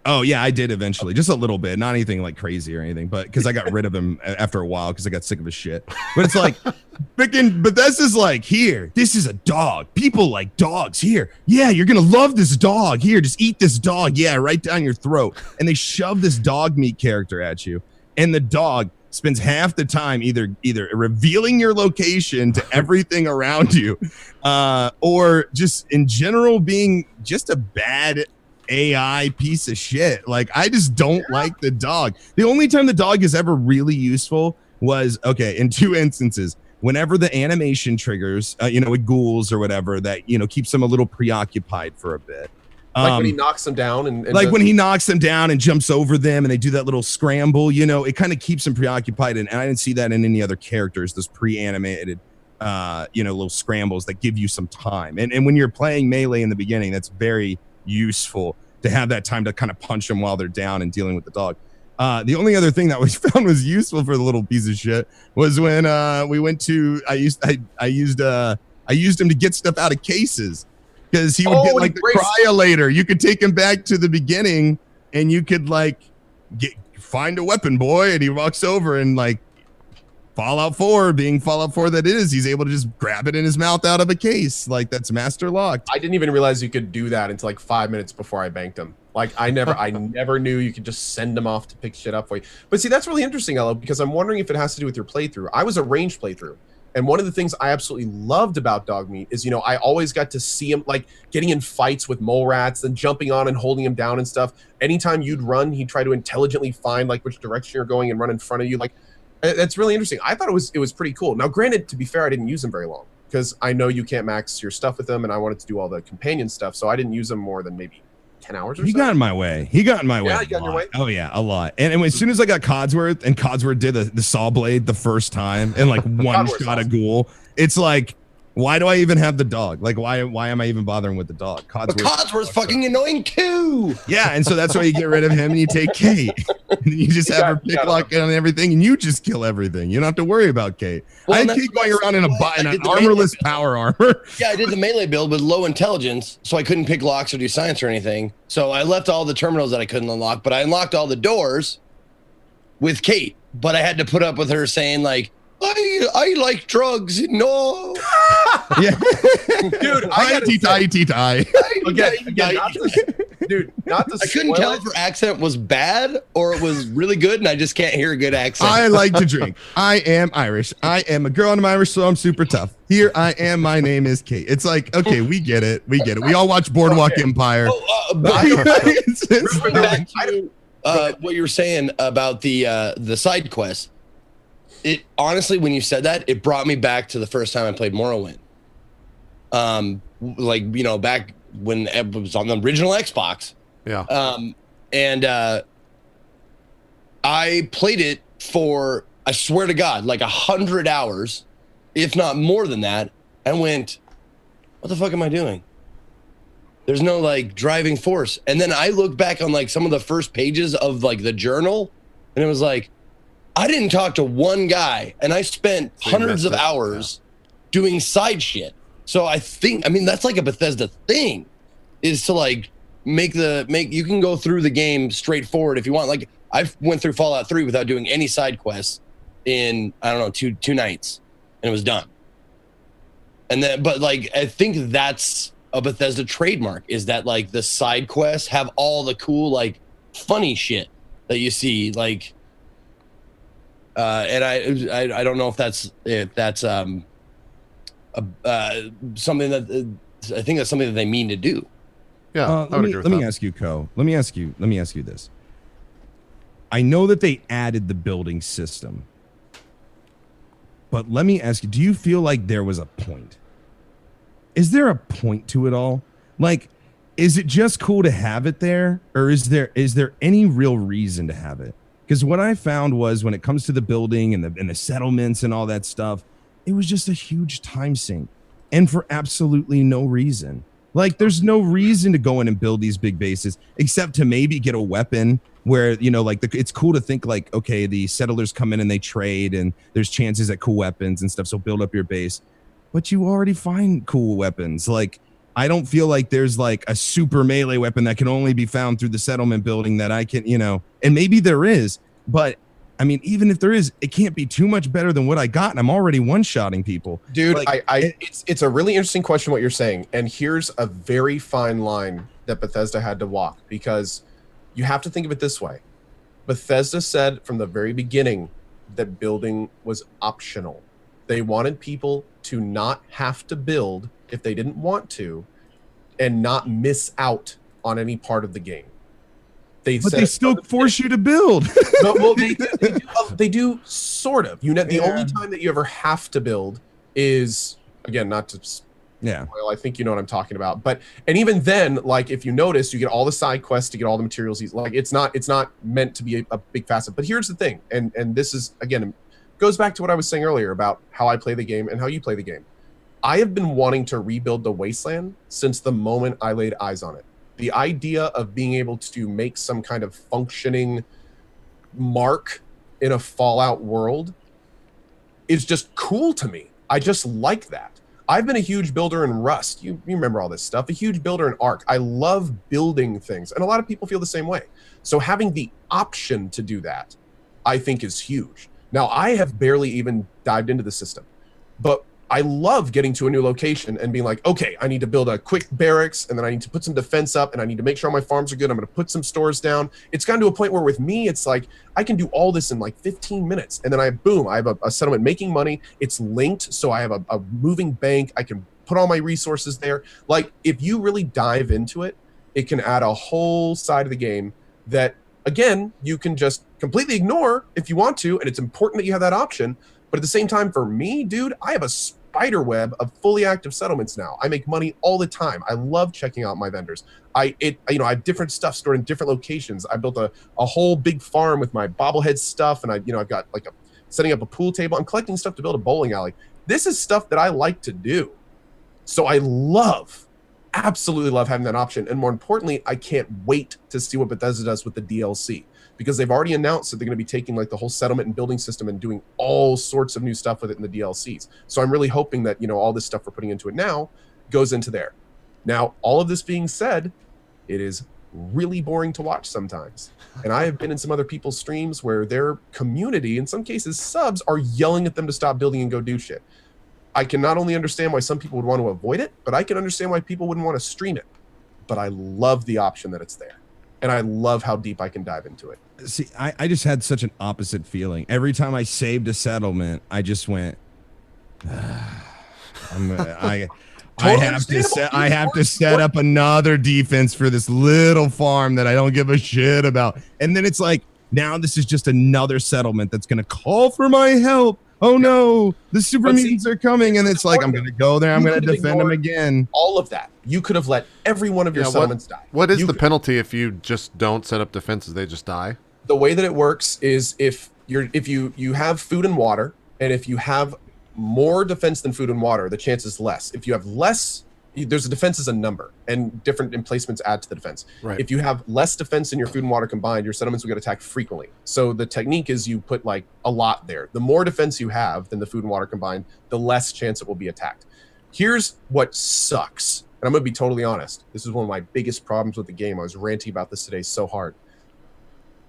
Oh yeah, I did eventually, just a little bit, not anything like crazy or anything, but because I got rid of him after a while because I got sick of his shit. But it's like, freaking Bethesda's like, here, this is a dog. People like dogs. Here, yeah, you're gonna love this dog. Here, just eat this dog. Yeah, right down your throat. And they shove this dog meat character at you, and the dog spends half the time either revealing your location to everything around you, or just in general being just a bad AI piece of shit. Like, I just don't like the dog. The only time the dog is ever really useful was, okay, in 2 instances. Whenever the animation triggers, with ghouls or whatever, that, keeps them a little preoccupied for a bit. Like when he knocks them down and like when he knocks them down and jumps over them and they do that little scramble, it kind of keeps them preoccupied. And I didn't see that in any other characters, those pre-animated, little scrambles that give you some time. And when you're playing melee in the beginning, that's very useful to have that time to kind of punch them while they're down and dealing with the dog. The only other thing that we found was useful for the little piece of shit was when we went to I used him to get stuff out of cases, because he would get like the cryolator. You could take him back to the beginning and you could like find a weapon, boy, and he walks over and like Fallout 4 being Fallout 4 that is, he's able to just grab it in his mouth out of a case. Like, that's master locked. I didn't even realize you could do that until like 5 minutes before I banked him. Like, I never knew you could just send him off to pick shit up for you. But see, that's really interesting, Ello, because I'm wondering if it has to do with your playthrough. I was a ranged playthrough. And one of the things I absolutely loved about dog meat is, I always got to see him like getting in fights with mole rats, then jumping on and holding him down and stuff. Anytime you'd run, he'd try to intelligently find like which direction you're going and run in front of you. Like, that's really interesting. I thought it was pretty cool. Now, granted, to be fair, I didn't use them very long because I know you can't max your stuff with them, and I wanted to do all the companion stuff, so I didn't use them more than maybe 10 hours or so. He got in my way. He got in my way. Yeah, he got in your way? Oh, yeah, a lot. And as soon as I got Codsworth, and Codsworth did the saw blade the first time and like one shot a ghoul, it's like, why do I even have the dog? Like, why am I even bothering with the dog? Codsworth's fucking annoying too. Yeah, and so that's why you get rid of him and you take Kate. And you just have her pick lock on everything and you just kill everything. You don't have to worry about Kate. I had Kate going around in an armorless power armor. Yeah, I did the melee build with low intelligence, so I couldn't pick locks or do science or anything. So I left all the terminals that I couldn't unlock, but I unlocked all the doors with Kate. But I had to put up with her saying like, I like drugs. No. Yeah. Dude, I couldn't tell if her accent was bad or it was really good, and I just can't hear a good accent. I like to drink. I am Irish. I am a girl and I'm Irish, so I'm super tough. Here I am. My name is Kate. It's like, okay, we get it. We all watch Boardwalk Empire. Back to what you were saying about the side quest. It honestly, when you said that, it brought me back to the first time I played Morrowind. Back when it was on the original Xbox. Yeah. And I played it for, I swear to God, like 100 hours, if not more than that, and went, what the fuck am I doing? There's no like driving force. And then I looked back on like some of the first pages of like the journal, and it was like, I didn't talk to one guy, and I spent hundreds of hours doing side shit. So that's like a Bethesda thing, is to like you can go through the game straightforward if you want. Like, I went through Fallout 3 without doing any side quests in, I don't know, two nights, and it was done. And then, but like, I think that's a Bethesda trademark, is that like the side quests have all the cool, like funny shit that you see, like, and I don't know if that's something that I think that's something that they mean to do. Yeah, let me ask you, Co. Let me ask you this. I know that they added the building system, but let me ask you, do you feel like there was a point? Is there a point to it all? Like, is it just cool to have it there, or is there any real reason to have it? Because what I found was, when it comes to the building and the settlements and all that stuff, it was just a huge time sink, and for absolutely no reason. Like, there's no reason to go in and build these big bases except to maybe get a weapon where, you know, like it's cool to think like, okay, the settlers come in and they trade and there's chances at cool weapons and stuff. So build up your base, but you already find cool weapons. Like, I don't feel like there's like a super melee weapon that can only be found through the settlement building that I can, you know, and maybe there is, but I mean, even if there is, it can't be too much better than what I got, and I'm already one-shotting people. Dude, like, it's a really interesting question what you're saying, and here's a very fine line that Bethesda had to walk, because you have to think of it this way. Bethesda said from the very beginning that building was optional. They wanted people to not have to build if they didn't want to, and not miss out on any part of the game. But they still force you to build. Well, they do sort of. You know, the only time that you ever have to build is, again, not to. Yeah. Well, I think you know what I'm talking about. But and even then, like, if you notice, you get all the side quests to get all the materials. Like, it's not meant to be a big facet. But here's the thing, and this is, again, goes back to what I was saying earlier about how I play the game and how you play the game. I have been wanting to rebuild the Wasteland since the moment I laid eyes on it. The idea of being able to make some kind of functioning mark in a Fallout world is just cool to me. I just like that. I've been a huge builder in Rust. You remember all this stuff. A huge builder in Ark. I love building things, and a lot of people feel the same way. So having the option to do that, I think, is huge. Now, I have barely even dived into the system, but I love getting to a new location and being like, okay, I need to build a quick barracks, and then I need to put some defense up, and I need to make sure all my farms are good. I'm going to put some stores down. It's gotten to a point where with me, it's like I can do all this in like 15 minutes. And then I have a settlement making money. It's linked. So I have a moving bank. I can put all my resources there. Like, if you really dive into it, it can add a whole side of the game that, again, you can just completely ignore if you want to. And it's important that you have that option. But at the same time, for me, dude, I have a spider web of fully active settlements now. I make money all the time. I love checking out my vendors. I have different stuff stored in different locations. I built a whole big farm with my bobblehead stuff, and I've got like setting up a pool table. I'm collecting stuff to build a bowling alley. This is stuff that I like to do. So I absolutely love having that option. And more importantly, I can't wait to see what Bethesda does with the DLC. Because they've already announced that they're going to be taking like the whole settlement and building system and doing all sorts of new stuff with it in the DLCs. So I'm really hoping that, all this stuff we're putting into it now goes into there. Now, all of this being said, it is really boring to watch sometimes. And I have been in some other people's streams where their community, in some cases subs, are yelling at them to stop building and go do shit. I can not only understand why some people would want to avoid it, but I can understand why people wouldn't want to stream it. But I love the option that it's there. And I love how deep I can dive into it. See, I just had such an opposite feeling. Every time I saved a settlement, I just went, I have to set up another defense for this little farm that I don't give a shit about. And then it's like, now this is just another settlement that's going to call for my help. Oh no, the super mutants are coming. And it's like, I'm going to go there. I'm going to defend them again. All of that. You could have let every one of your settlements die. What is the penalty if you just don't set up defenses? They just die? The way that it works is if you have food and water, and if you have more defense than food and water, the chance is less. If you have less, there's a defense as a number, and different emplacements add to the defense. Right. If you have less defense in your food and water combined, your settlements will get attacked frequently. So the technique is you put like a lot there. The more defense you have than the food and water combined, the less chance it will be attacked. Here's what sucks, and I'm going to be totally honest. This is one of my biggest problems with the game. I was ranting about this today so hard.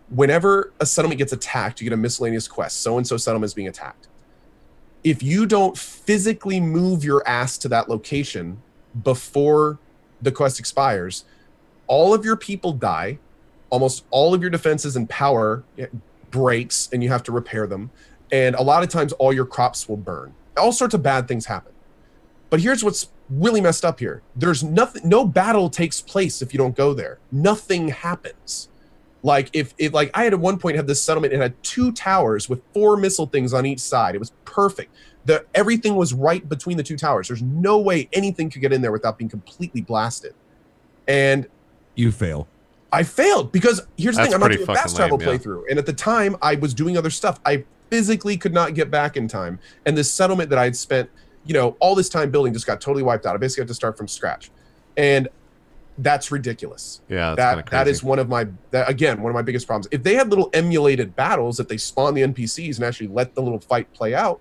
Whenever a settlement gets attacked, you get a miscellaneous quest. So-and-so settlement is being attacked. if you don't physically move your ass to that location before the quest expires, all of your people die, almost all of your defenses and power breaks, and you have to repair them. And a lot of times all your crops will burn. All sorts of bad things happen. But here's what's really messed up here. There's nothing, no battle takes place if you don't go there. Nothing happens. Like if like I had at one point had this settlement, it had 2 towers with 4 missile things on each side. It was perfect. Everything was right between the 2 towers. There's no way anything could get in there without being completely blasted. And you fail. I failed because here's the thing, I'm not doing a fast travel lame, yeah. playthrough. And at the time I was doing other stuff. I physically could not get back in time. And this settlement that I had spent, you know, all this time building just got totally wiped out. I basically had to start from scratch. And that's ridiculous. Yeah, that's that is one of my biggest problems. If they had little emulated battles, if they spawn the NPCs and actually let the little fight play out,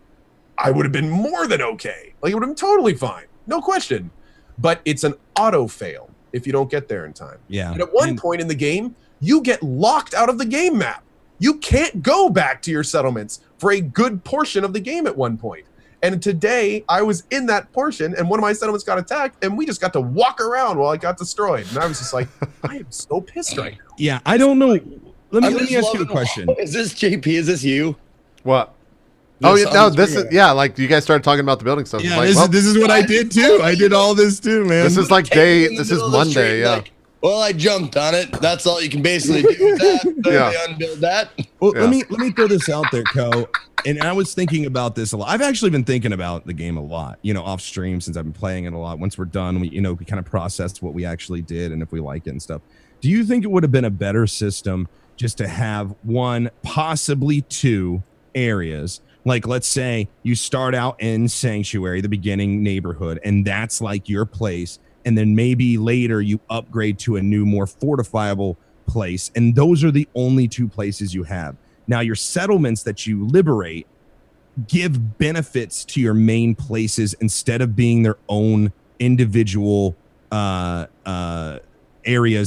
I would have been more than okay. Like, it would have been totally fine, no question. But it's an auto fail if you don't get there in time. Yeah. And at one point in the game, you get locked out of the game map. You can't go back to your settlements for a good portion of the game at one point. And today I was in that portion and one of my settlements got attacked and we just got to walk around while it got destroyed. And I was just like, I am so pissed right now. Yeah, I don't know. Let me ask you a question. Is this JP? Is this you? What? Oh, yeah, no, this is, yeah, like you guys started talking about the building stuff. Yeah, like, this is what I did too. I did all this too, man. This is like this is Monday, yeah. Like, well, I jumped on it. That's all you can basically do with that. So Yeah. they unbuild that. Well, Yeah. let me throw this out there, Co. And I was thinking about this a lot. I've actually been thinking about the game a lot, you know, off stream since I've been playing it a lot. Once we're done, we kind of processed what we actually did and if we like it and stuff. Do you think it would have been a better system just to have 1, possibly 2 areas? Like, let's say you start out in Sanctuary, the beginning neighborhood, and that's like your place. And then maybe later you upgrade to a new, more fortifiable place. And those are the only 2 places you have. Now, your settlements that you liberate give benefits to your main places instead of being their own individual areas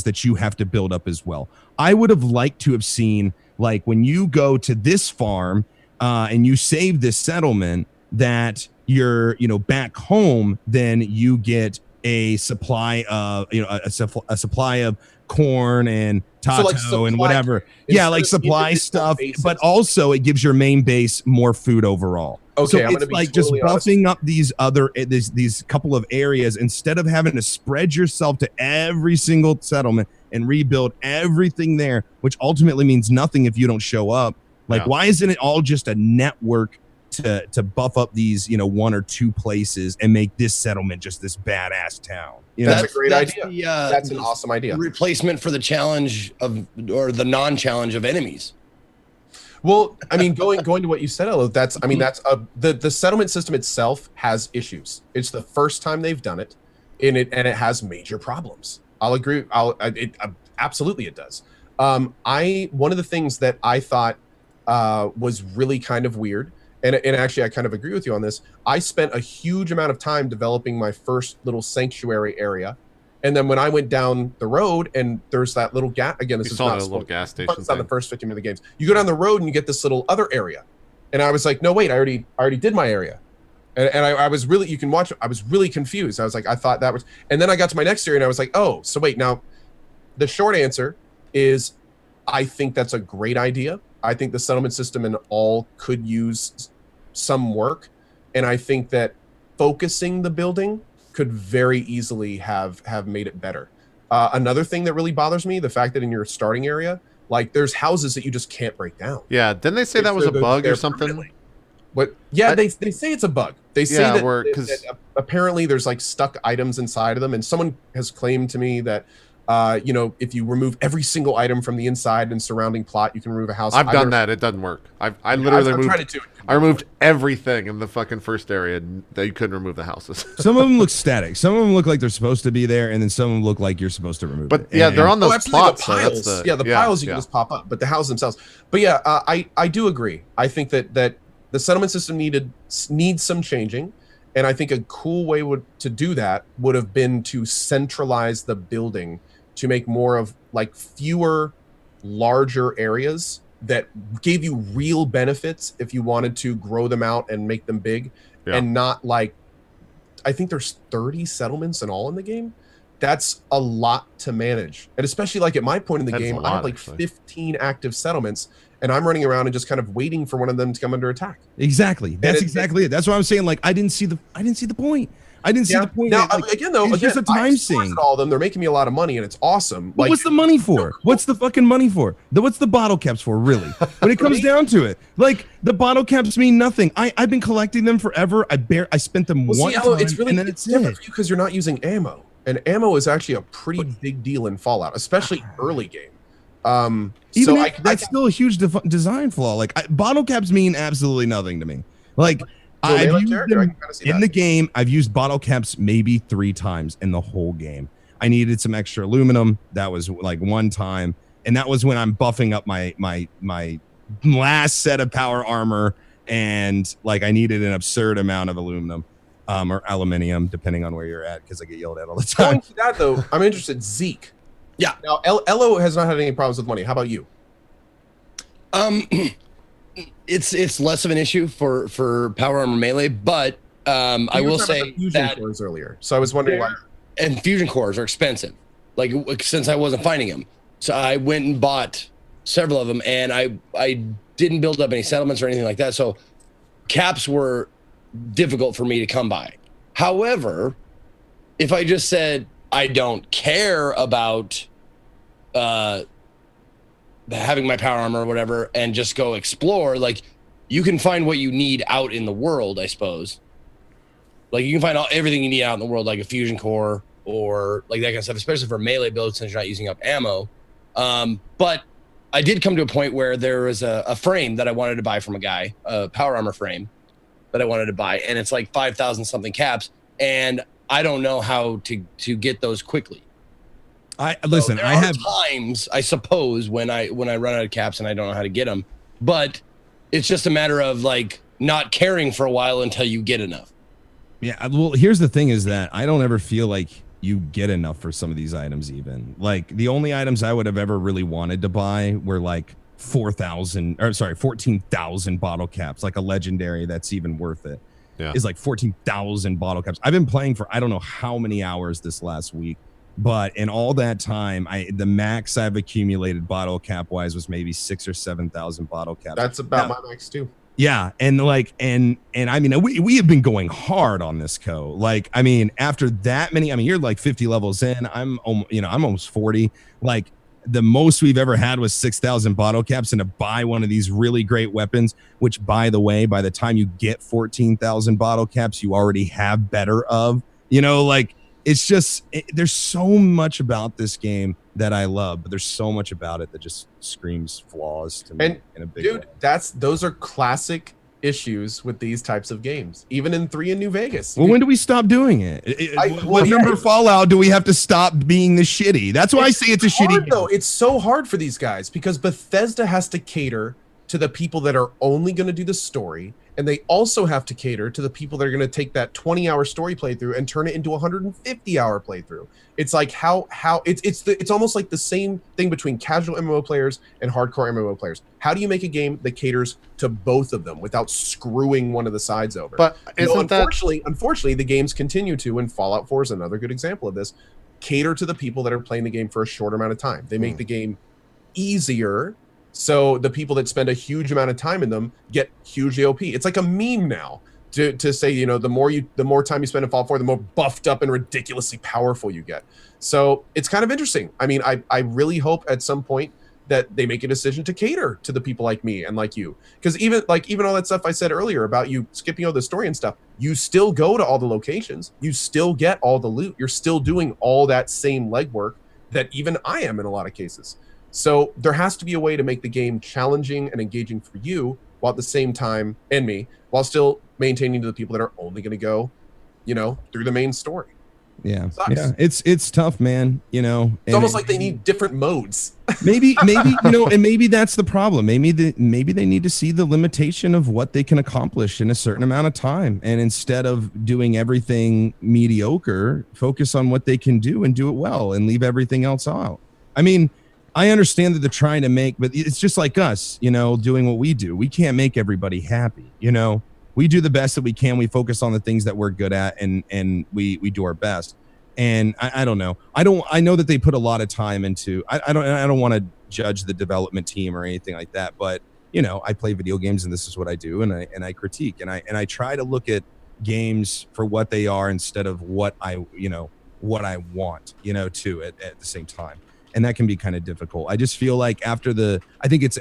that you have to build up as well. I would have liked to have seen, like, when you go to this farm and you save this settlement, that you're, back home, then you get a supply of, a supply of corn and tato and whatever. Yeah, like supply stuff, bases. But also it gives your main base more food overall. Okay, so it's like totally just buffing up these other these couple of areas instead of having to spread yourself to every single settlement and rebuild everything there, which ultimately means nothing if you don't show up. Like, why isn't it all just a network to buff up these, 1 or 2 places and make this settlement just this badass town? That's a great idea. That's an awesome idea. Replacement for the challenge or the non-challenge of enemies. Well, I mean, going to what you said, Ello, that's the settlement system itself has issues. It's the first time they've done it, and it has major problems. I'll agree. Absolutely it does. One of the things that I thought was really kind of weird, and actually I kind of agree with you on this. I spent a huge amount of time developing my first little sanctuary area. And then when I went down the road and there's that little gas, again, this is not a little gas station. It's on the first 15 minutes of the games. You go down the road and you get this little other area. And I was like, no, wait, I already did my area. And I was really, you can watch, I was really confused. I was like, I thought that was, and then I got to my next area and I was like, oh, so wait, now the short answer is I think that's a great idea. I think the settlement system and all could use some work. And I think that focusing the building could very easily have made it better. Another thing that really bothers me, the fact that in your starting area, like there's houses that you just can't break down. Yeah, didn't they say that was a bug or something? What? Yeah, they say it's a bug. They say that apparently there's like stuck items inside of them, and someone has claimed to me that if you remove every single item from the inside and surrounding plot, you can remove a house. I've done that. It doesn't work. I removed everything in the fucking first area that you couldn't remove the houses. Some of them look static. Some of them look like they're supposed to be there, and then some of them look like you're supposed to remove it. But yeah, they're on those plots. The piles. So the piles you can just pop up, but the houses themselves. But yeah, I do agree. I think that the settlement system needs some changing. And I think a cool way to do that would have been to centralize the building to make more of like fewer larger areas that gave you real benefits if you wanted to grow them out and make them big, and not like, I think there's 30 settlements in all in the game. That's a lot to manage. And especially like at my point in the game, I have like 15 active settlements, and I'm running around and just kind of waiting for one of them to come under attack. Exactly. That's exactly it. That's what I'm saying. Like, I didn't see the point. I didn't see the point. Now, like, again, though, it's just a time sink. All of them, they're making me a lot of money, and it's awesome. But like, what's the money for? What's the fucking money for? What's the bottle caps for, really? When it comes down to it, like, the bottle caps mean nothing. I've been collecting them forever. I spent them one time, it's really, and then it's different for you because you're not using ammo, and ammo is actually a pretty big deal in Fallout, especially early game. That's still a huge design flaw. Like, bottle caps mean absolutely nothing to me. Like, I've used them in the game. I've used bottle caps maybe 3 times in the whole game. I needed some extra aluminum. That was like one time, and that was when I'm buffing up my last set of power armor, and like I needed an absurd amount of aluminum or aluminium, depending on where you're at, because I get yelled at all the time. Going to that though, I'm interested. Zeke. Yeah. Now, Ello has not had any problems with money. How about you? It's less of an issue for power armor melee, but I will say fusion cores earlier. So I was wondering why. And fusion cores are expensive, like since I wasn't finding them, so I went and bought several of them, and I didn't build up any settlements or anything like that. So caps were difficult for me to come by. However, if I just said I don't care about having my power armor or whatever and just go explore, like, you can find what you need out in the world, I suppose. Like, you can find everything you need out in the world, like a fusion core or like that kind of stuff, especially for melee builds since you're not using up ammo. But I did come to a point where there was a frame that I wanted to buy from a guy, a power armor frame that I wanted to buy, and it's like 5,000 something caps, and I don't know how to get those quickly. I have times, I suppose, when I run out of caps and I don't know how to get them, but it's just a matter of like not caring for a while until you get enough. Yeah, well, here's the thing is that I don't ever feel like you get enough for some of these items. Even like the only items I would have ever really wanted to buy were like 14,000 bottle caps, like a legendary that's even worth it. Yeah. Is like 14,000 bottle caps. I've been playing for I don't know how many hours this last week. But in all that time, the max I've accumulated bottle cap wise was maybe 6,000 or 7,000 bottle caps. That's about my max too. Yeah, and like and I mean we have been going hard on this Like, I mean, after that many, I mean, you're like 50 levels in. I'm almost 40. Like, the most we've ever had was 6,000 bottle caps, and to buy one of these really great weapons, which, by the way, by the time you get 14,000 bottle caps, you already have better of. Like, it's just there's so much about this game that I love, but there's so much about it that just screams flaws to me in a big way. Those are classic issues with these types of games, even in 3 in New Vegas. Well, when do we stop doing it? What number Fallout do we have to stop being the shitty? That's why I say it's a shitty game. Though it's so hard for these guys because Bethesda has to cater to the people that are only going to do the story, and they also have to cater to the people that are going to take that 20-hour story playthrough and turn it into a 150-hour playthrough. It's like how it's almost like the same thing between casual MMO players and hardcore MMO players. How do you make a game that caters to both of them without screwing one of the sides over? But unfortunately, the games continue to, and Fallout 4 is another good example of this, cater to the people that are playing the game for a short amount of time. They make the game easier, so the people that spend a huge amount of time in them get hugely OP. It's like a meme now to say, the more time you spend in Fallout 4, the more buffed up and ridiculously powerful you get. So it's kind of interesting. I mean, I really hope at some point that they make a decision to cater to the people like me and like you. Because even all that stuff I said earlier about you skipping all the story and stuff, you still go to all the locations. You still get all the loot. You're still doing all that same legwork that even I am in a lot of cases. So there has to be a way to make the game challenging and engaging for you, while at the same time, and me, while still maintaining to the people that are only going to go, through the main story. Yeah, it's tough, man. It's almost like they need different modes. maybe and maybe that's the problem. Maybe they need to see the limitation of what they can accomplish in a certain amount of time, and instead of doing everything mediocre, focus on what they can do and do it well, and leave everything else out. I mean, I understand that they're trying to make, but it's just like us, you know, doing what we do. We can't make everybody happy, you know. We do the best that we can. We focus on the things that we're good at, and we do our best. And I don't know. I know that they put a lot of time into. I don't want to judge the development team or anything like that, but you know, I play video games, and this is what I do, and I critique, and I try to look at games for what they are instead of what I want, you know, to it at the same time. And that can be kind of difficult. I just feel like after I think it's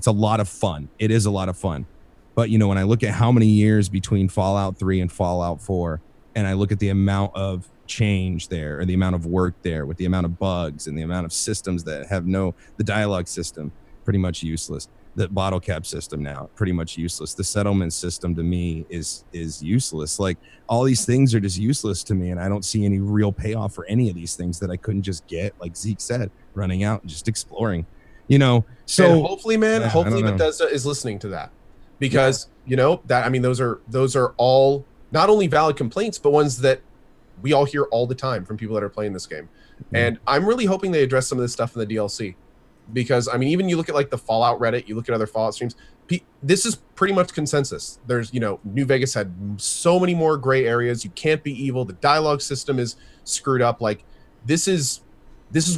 a lot of fun. It is a lot of fun. But, you know, when I look at how many years between Fallout 3 and Fallout 4, and I look at the amount of change there, or the amount of work there, with the amount of bugs and the amount of systems that have the dialogue system, pretty much useless. The bottle cap system now, pretty much useless. The settlement system to me is useless. Like, all these things are just useless to me, and I don't see any real payoff for any of these things that I couldn't just get, like Zeke said, running out and just exploring, you know. So and hopefully, man, hopefully Bethesda is listening to that, because you know that, I mean, those are all not only valid complaints, but ones that we all hear all the time from people that are playing this game. And I'm really hoping they address some of this stuff in the DLC. Because, I mean, even you look at like the Fallout Reddit, you look at other Fallout streams, this is pretty much consensus. There's, you know, New Vegas had so many more gray areas. You can't be evil. The dialogue system is screwed up. Like, this is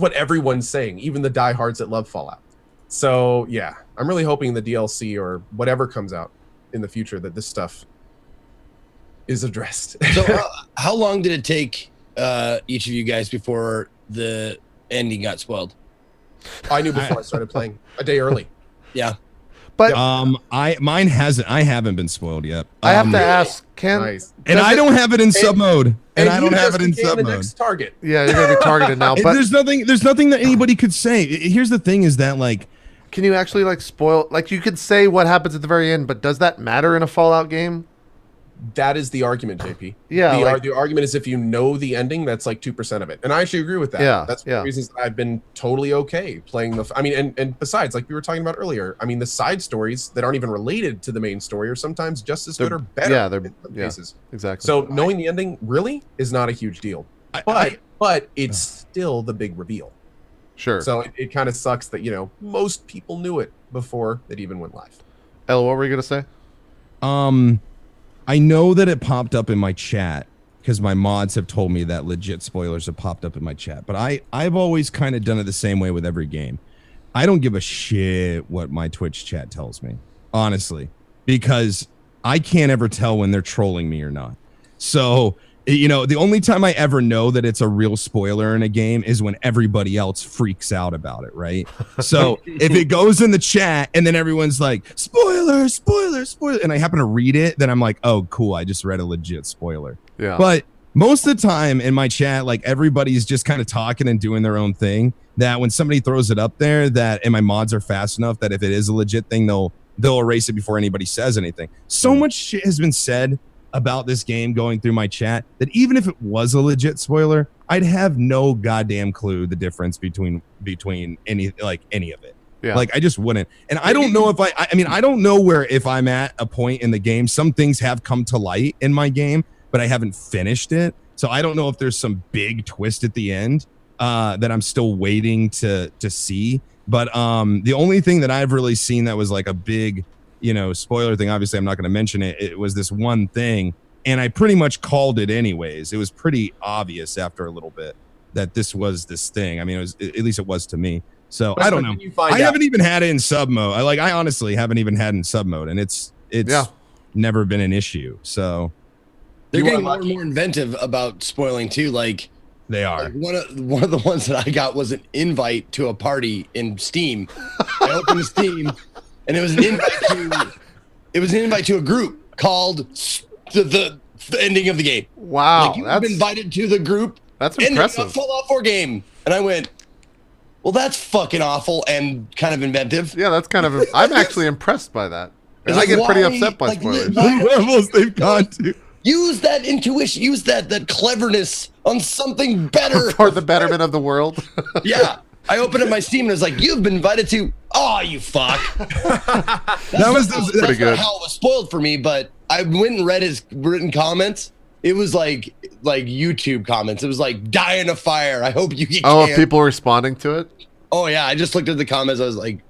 what everyone's saying, even the diehards that love Fallout. So, yeah, I'm really hoping the DLC or whatever comes out in the future that this stuff is addressed. So, how long did it take each of you guys before the ending got spoiled? I knew before I started playing, a day early. Yeah. But I haven't been spoiled yet. I have to ask, Nice. And I don't have it in sub mode. And I don't have it in sub the mode. next target. Yeah, you're gonna be targeted now. But there's nothing that anybody could say. Here's the thing: is that, like, can you actually like spoil? Like, you could say what happens at the very end, but does that matter in a Fallout game? That is the argument, JP. Yeah, the argument is if you know the ending, that's like 2% of it. And I actually agree with that. Yeah, that's one of the reasons I've been totally okay playing I mean, and besides, like we were talking about earlier, I mean, the side stories that aren't even related to the main story are sometimes just as good or better. Yeah, they're in some cases. Exactly. So knowing the ending really is not a huge deal. But it's still the big reveal. Sure. So it kind of sucks that, you know, most people knew it before it even went live. Ella, what were you gonna say? I know that it popped up in my chat because my mods have told me that legit spoilers have popped up in my chat. But I've always kind of done it the same way with every game. I don't give a shit what my Twitch chat tells me, honestly, because I can't ever tell when they're trolling me or not. So, you know, the only time I ever know that it's a real spoiler in a game is when everybody else freaks out about it, right? So if it goes in the chat and then everyone's like, spoiler, spoiler, spoiler, and I happen to read it, then I'm like, oh, cool, I just read a legit spoiler. Yeah. But most of the time in my chat, like, everybody's just kind of talking and doing their own thing, that when somebody throws it up there, and my mods are fast enough that if it is a legit thing, they'll erase it before anybody says anything. So much shit has been said about this game going through my chat that even if it was a legit spoiler, I'd have no goddamn clue the difference between any of it. Yeah. Like, I just wouldn't. And I don't know if I mean, I don't know where, if I'm at a point in the game, some things have come to light in my game, but I haven't finished it. So I don't know if there's some big twist at the end that I'm still waiting to see. But the only thing that I've really seen that was like a big, you know, spoiler thing, obviously I'm not going to mention it. It was this one thing, and I pretty much called it anyways. It was pretty obvious after a little bit that this was this thing. I mean, at least it was to me. So I don't know. I haven't even had it in sub mode. I honestly haven't even had it in sub mode, and it's never been an issue. So they're getting more and more inventive about spoiling too. Like, they are. Like one of the ones that I got was an invite to a party in Steam. I opened the Steam, and it was an invite to a group called the ending of the game. Wow, like, you've been invited to the group. That's impressive. A Fallout 4 game, and I went, well, that's fucking awful and kind of inventive. Yeah, that's kind of. I'm actually impressed by that. And I get pretty upset by spoilers. The levels they've gone to. Use that intuition. Use that cleverness on something better for the betterment of the world. Yeah. I opened up my Steam and it was like, you've been invited to. Oh, you fuck. That was pretty good. How it was spoiled for me, but I went and read his written comments, it was like YouTube comments. It was like, die in a fire. I hope you get Oh, canned. people responding to it? Oh yeah, I just looked at the comments. I was like,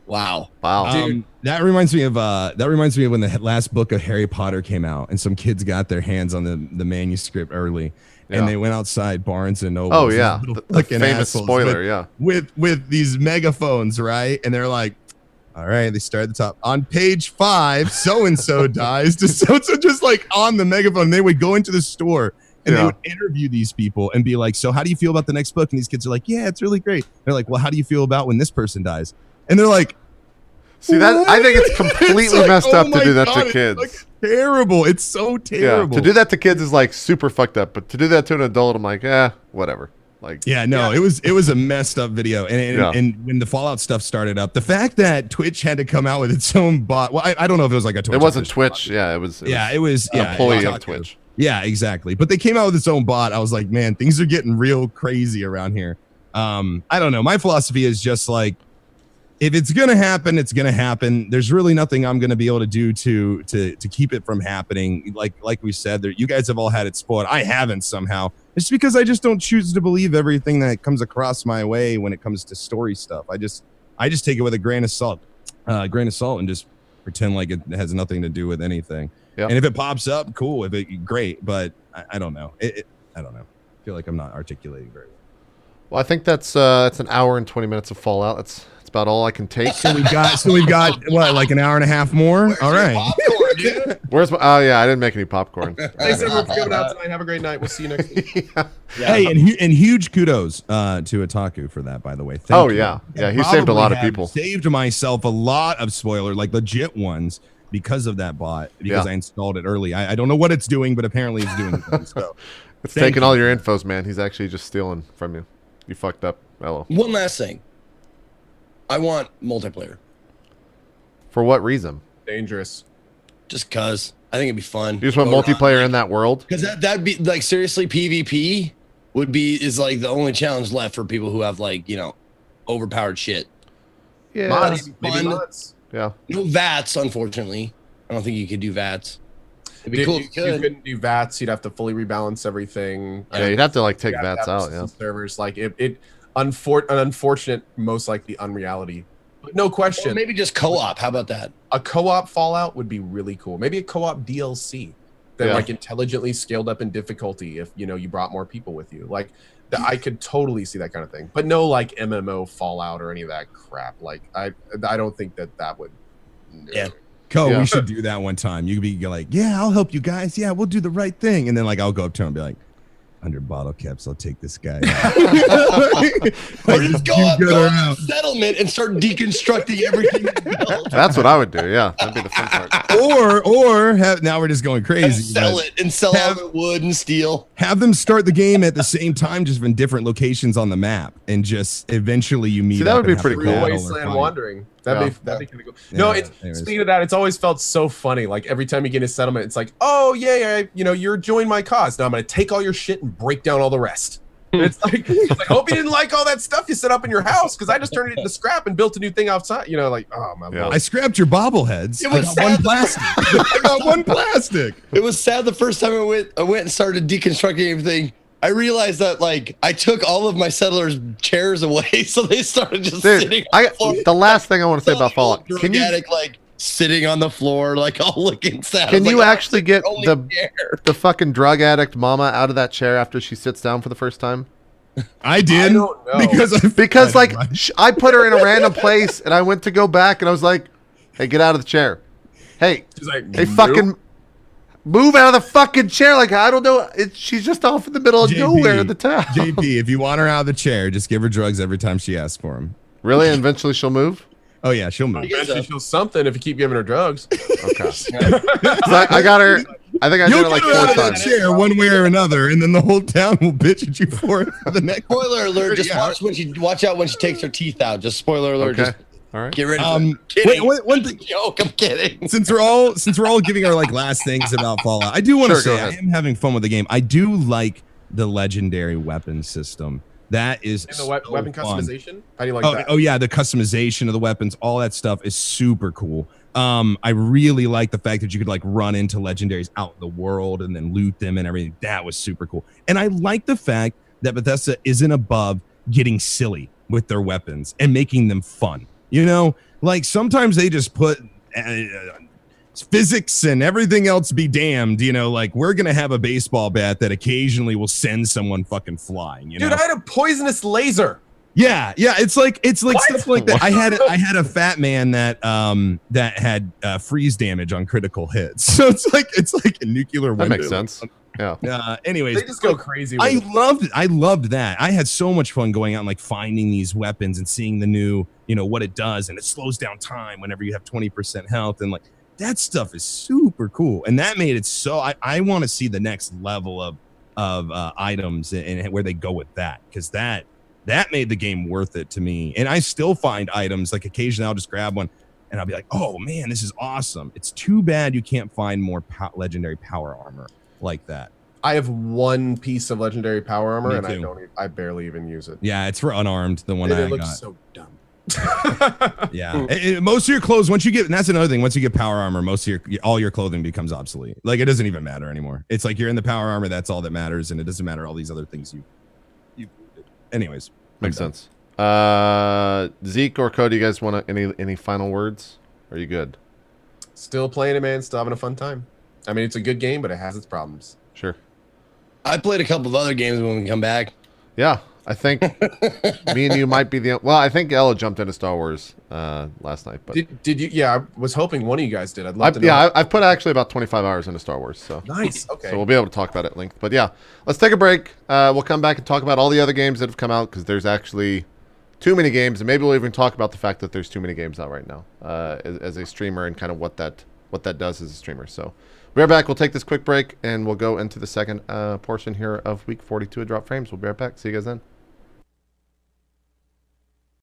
wow. Wow. That reminds me of when the last book of Harry Potter came out, and some kids got their hands on the manuscript early, Yeah. and they went outside Barnes and Noble. Oh yeah, the famous spoiler. Yeah. With these megaphones, right? And they're like, all right, they start at the top. On page 5, so and so dies. So just like on the megaphone, they would go into the store and they would interview these people and be like, so how do you feel about the next book? And these kids are like, yeah, it's really great. They're like, well, how do you feel about when this person dies? And they're like, see that? what? I think it's completely It's like, messed up oh to my do that God, to kids. it's like terrible. It's so terrible. Yeah, to do that to kids is like super fucked up, but to do that to an adult, I'm like, whatever. Like, Yeah, no, it was a messed up video, and when the Fallout stuff started up, the fact that Twitch had to come out with its own bot. Well, I don't know if it was like a Twitch. it wasn't official Twitch. bot. Yeah, it was. It was an employee of Twitch. Yeah, exactly. But they came out with its own bot. I was like, man, things are getting real crazy around here. I don't know. My philosophy is just like, if it's gonna happen, it's gonna happen. There's really nothing I'm gonna be able to do to keep it from happening. Like we said, you guys have all had it spoiled. I haven't somehow. It's because I just don't choose to believe everything that comes across my way when it comes to story stuff. I just take it with a grain of salt, and just pretend like it has nothing to do with anything. Yep. And if it pops up, cool. If it great, but I don't know. I don't know. I feel like I'm not articulating very well. Well, I think that's an hour and 20 minutes of Fallout. That's about all I can take. So we've got what, like an hour and a half more? All right. Popcorn, dude. Where's my? Oh yeah, I didn't make any popcorn. Thanks everyone for coming out tonight. Have a great night. We'll see you next week. Yeah. Hey, and huge kudos to Otaku for that, by the way. Thank you. Yeah, he saved a lot of Probably people. have Saved myself a lot of spoiler, like legit ones, because of that bot, because I installed it early. I don't know what it's doing, but apparently it's doing things. So It's taking all your infos, man. He's actually just stealing from you. You fucked up, Ello. One last thing. I want multiplayer. For what reason? Dangerous. Just cause I think it'd be fun. You just want multiplayer in that world? Because that'd be like, seriously, PvP is like the only challenge left for people who have, like, overpowered shit. Yeah. Mods, maybe Fun. mods. Yeah. No VATs, unfortunately. I don't think you could do VATs. It'd be Dude, cool you if you could. couldn't do VATs. You'd have to fully rebalance everything. Yeah, you'd have to like take You'd have to VATs have out. Yeah. Servers like an unfortunate, most likely unreality. But no question. Or maybe just co-op. How about that? A co-op Fallout would be really cool. Maybe a co-op DLC that like intelligently scaled up in difficulty if you brought more people with you. Like I could totally see that kind of thing. But no like MMO Fallout or any of that crap. Like I don't think that would. Yeah. we should do that one time. You could be like, yeah, I'll help you guys. Yeah, we'll do the right thing. And then like I'll go up to him and be like, 100 bottle caps, I'll take this guy. Or just go up to settlement and start deconstructing everything you built. That's what I would do. Yeah, that'd be the fun part. or now we're just going crazy. Sell it and sell all the wood and steel. Have them start the game at the same time, just in different locations on the map, and just eventually you meet. See, that up would be and have pretty a cool. battle or Wasteland fight. Wandering. That'd be kind of cool. Yeah, No, anyways. speaking of that, it's always felt so funny. Like every time you get a settlement, it's like, oh yeah, you're joining my cause. Now I'm gonna take all your shit and break down all the rest. And it's like, hope you didn't like all that stuff you set up in your house because I just turned it into scrap and built a new thing outside. Like, oh my lord. I scrapped your bobbleheads. It was I got one sad. plastic. I got one plastic. It was sad the first time I went and started deconstructing everything. I realized that like I took all of my settlers' chairs away, so they started just sitting. The last thing I want to say about Fallout. Can you like sitting on the floor, like all looking sad? Can you actually get the the fucking drug addict mama out of that chair after she sits down for the first time? I did. I don't know. Because like I put her in a random place and I went to go back and I was like, "Hey, get out of the chair! Hey, She's like, hey, nope. fucking move out of the fucking chair!" Like I don't know, she's just off in the middle of nowhere in the town. JP, if you want her out of the chair, just give her drugs every time she asks for them. Really? And eventually she'll move. Oh yeah, she'll move. Eventually she'll something if you keep giving her drugs. Okay. So I got her. I think I did You'll it like get her 4 out of that times. chair one way or another, and then the whole town will bitch at you for it for the next. Spoiler alert! Just Yeah. watch out when she takes her teeth out. Just spoiler alert. Okay. Just All right. get rid of it. Wait, one thing. Joke. I'm kidding. Since we're all giving our like last things about Fallout, I do want to Sure, go say I ahead. am having fun with the game. I do like the legendary weapon system. That is And the so weapon fun. customization. How do you like Oh, that? oh yeah, the customization of the weapons, all that stuff is super cool. I really like the fact that you could like run into legendaries out in the world and then loot them and everything. That was super cool. And I like the fact that Bethesda isn't above getting silly with their weapons and making them fun. You know, like sometimes they just put physics and everything else be damned. You know, like we're gonna have a baseball bat that occasionally will send someone fucking flying. You Dude, know, I had a poisonous laser. yeah, it's like What? stuff like that. I had a fat man that that had freeze damage on critical hits. So it's like a nuclear That window. makes sense. Yeah. Anyways, They just go crazy. I With it. loved it. I loved that. I had so much fun going out and like finding these weapons and seeing the new, you know, what it does, and it slows down time whenever you have 20% health, and like that stuff is super cool. And that made it so I want to see the next level of items and where they go with that, because that made the game worth it to me. And I still find items like occasionally I'll just grab one and I'll be like, oh man, this is awesome. It's too bad you can't find more legendary power armor like that. I have one piece of legendary power armor, Me and too. I barely even use it. Yeah, it's for unarmed, the one And I it looks got. so dumb. Yeah, most of your clothes, once you get, and that's another thing, once you get power armor, most of all your clothing becomes obsolete. Like it doesn't even matter anymore. It's like you're in the power armor, that's all that matters, and it doesn't matter all these other things you anyways. Makes sense. Zeke or Cody, you guys want any final words? Are you good? Still playing it, man. Still having a fun time. I mean, it's a good game, but it has its problems. Sure. I played a couple of other games when we come back. Yeah, I think me and you might be the. Well, I think Ella jumped into Star Wars last night, but Did you? Yeah, I was hoping one of you guys did. I'd love to know. I've put actually about 25 hours into Star Wars, so Nice. Okay. so we'll be able to talk about it at length. But yeah, let's take a break. We'll come back and talk about all the other games that have come out, because there's actually too many games, and maybe we'll even talk about the fact that there's too many games out right now as a streamer, and kind of what that does as a streamer. So we're back. We'll take this quick break, and we'll go into the second portion here of week 42 of Drop Frames. We'll be right back. See you guys then.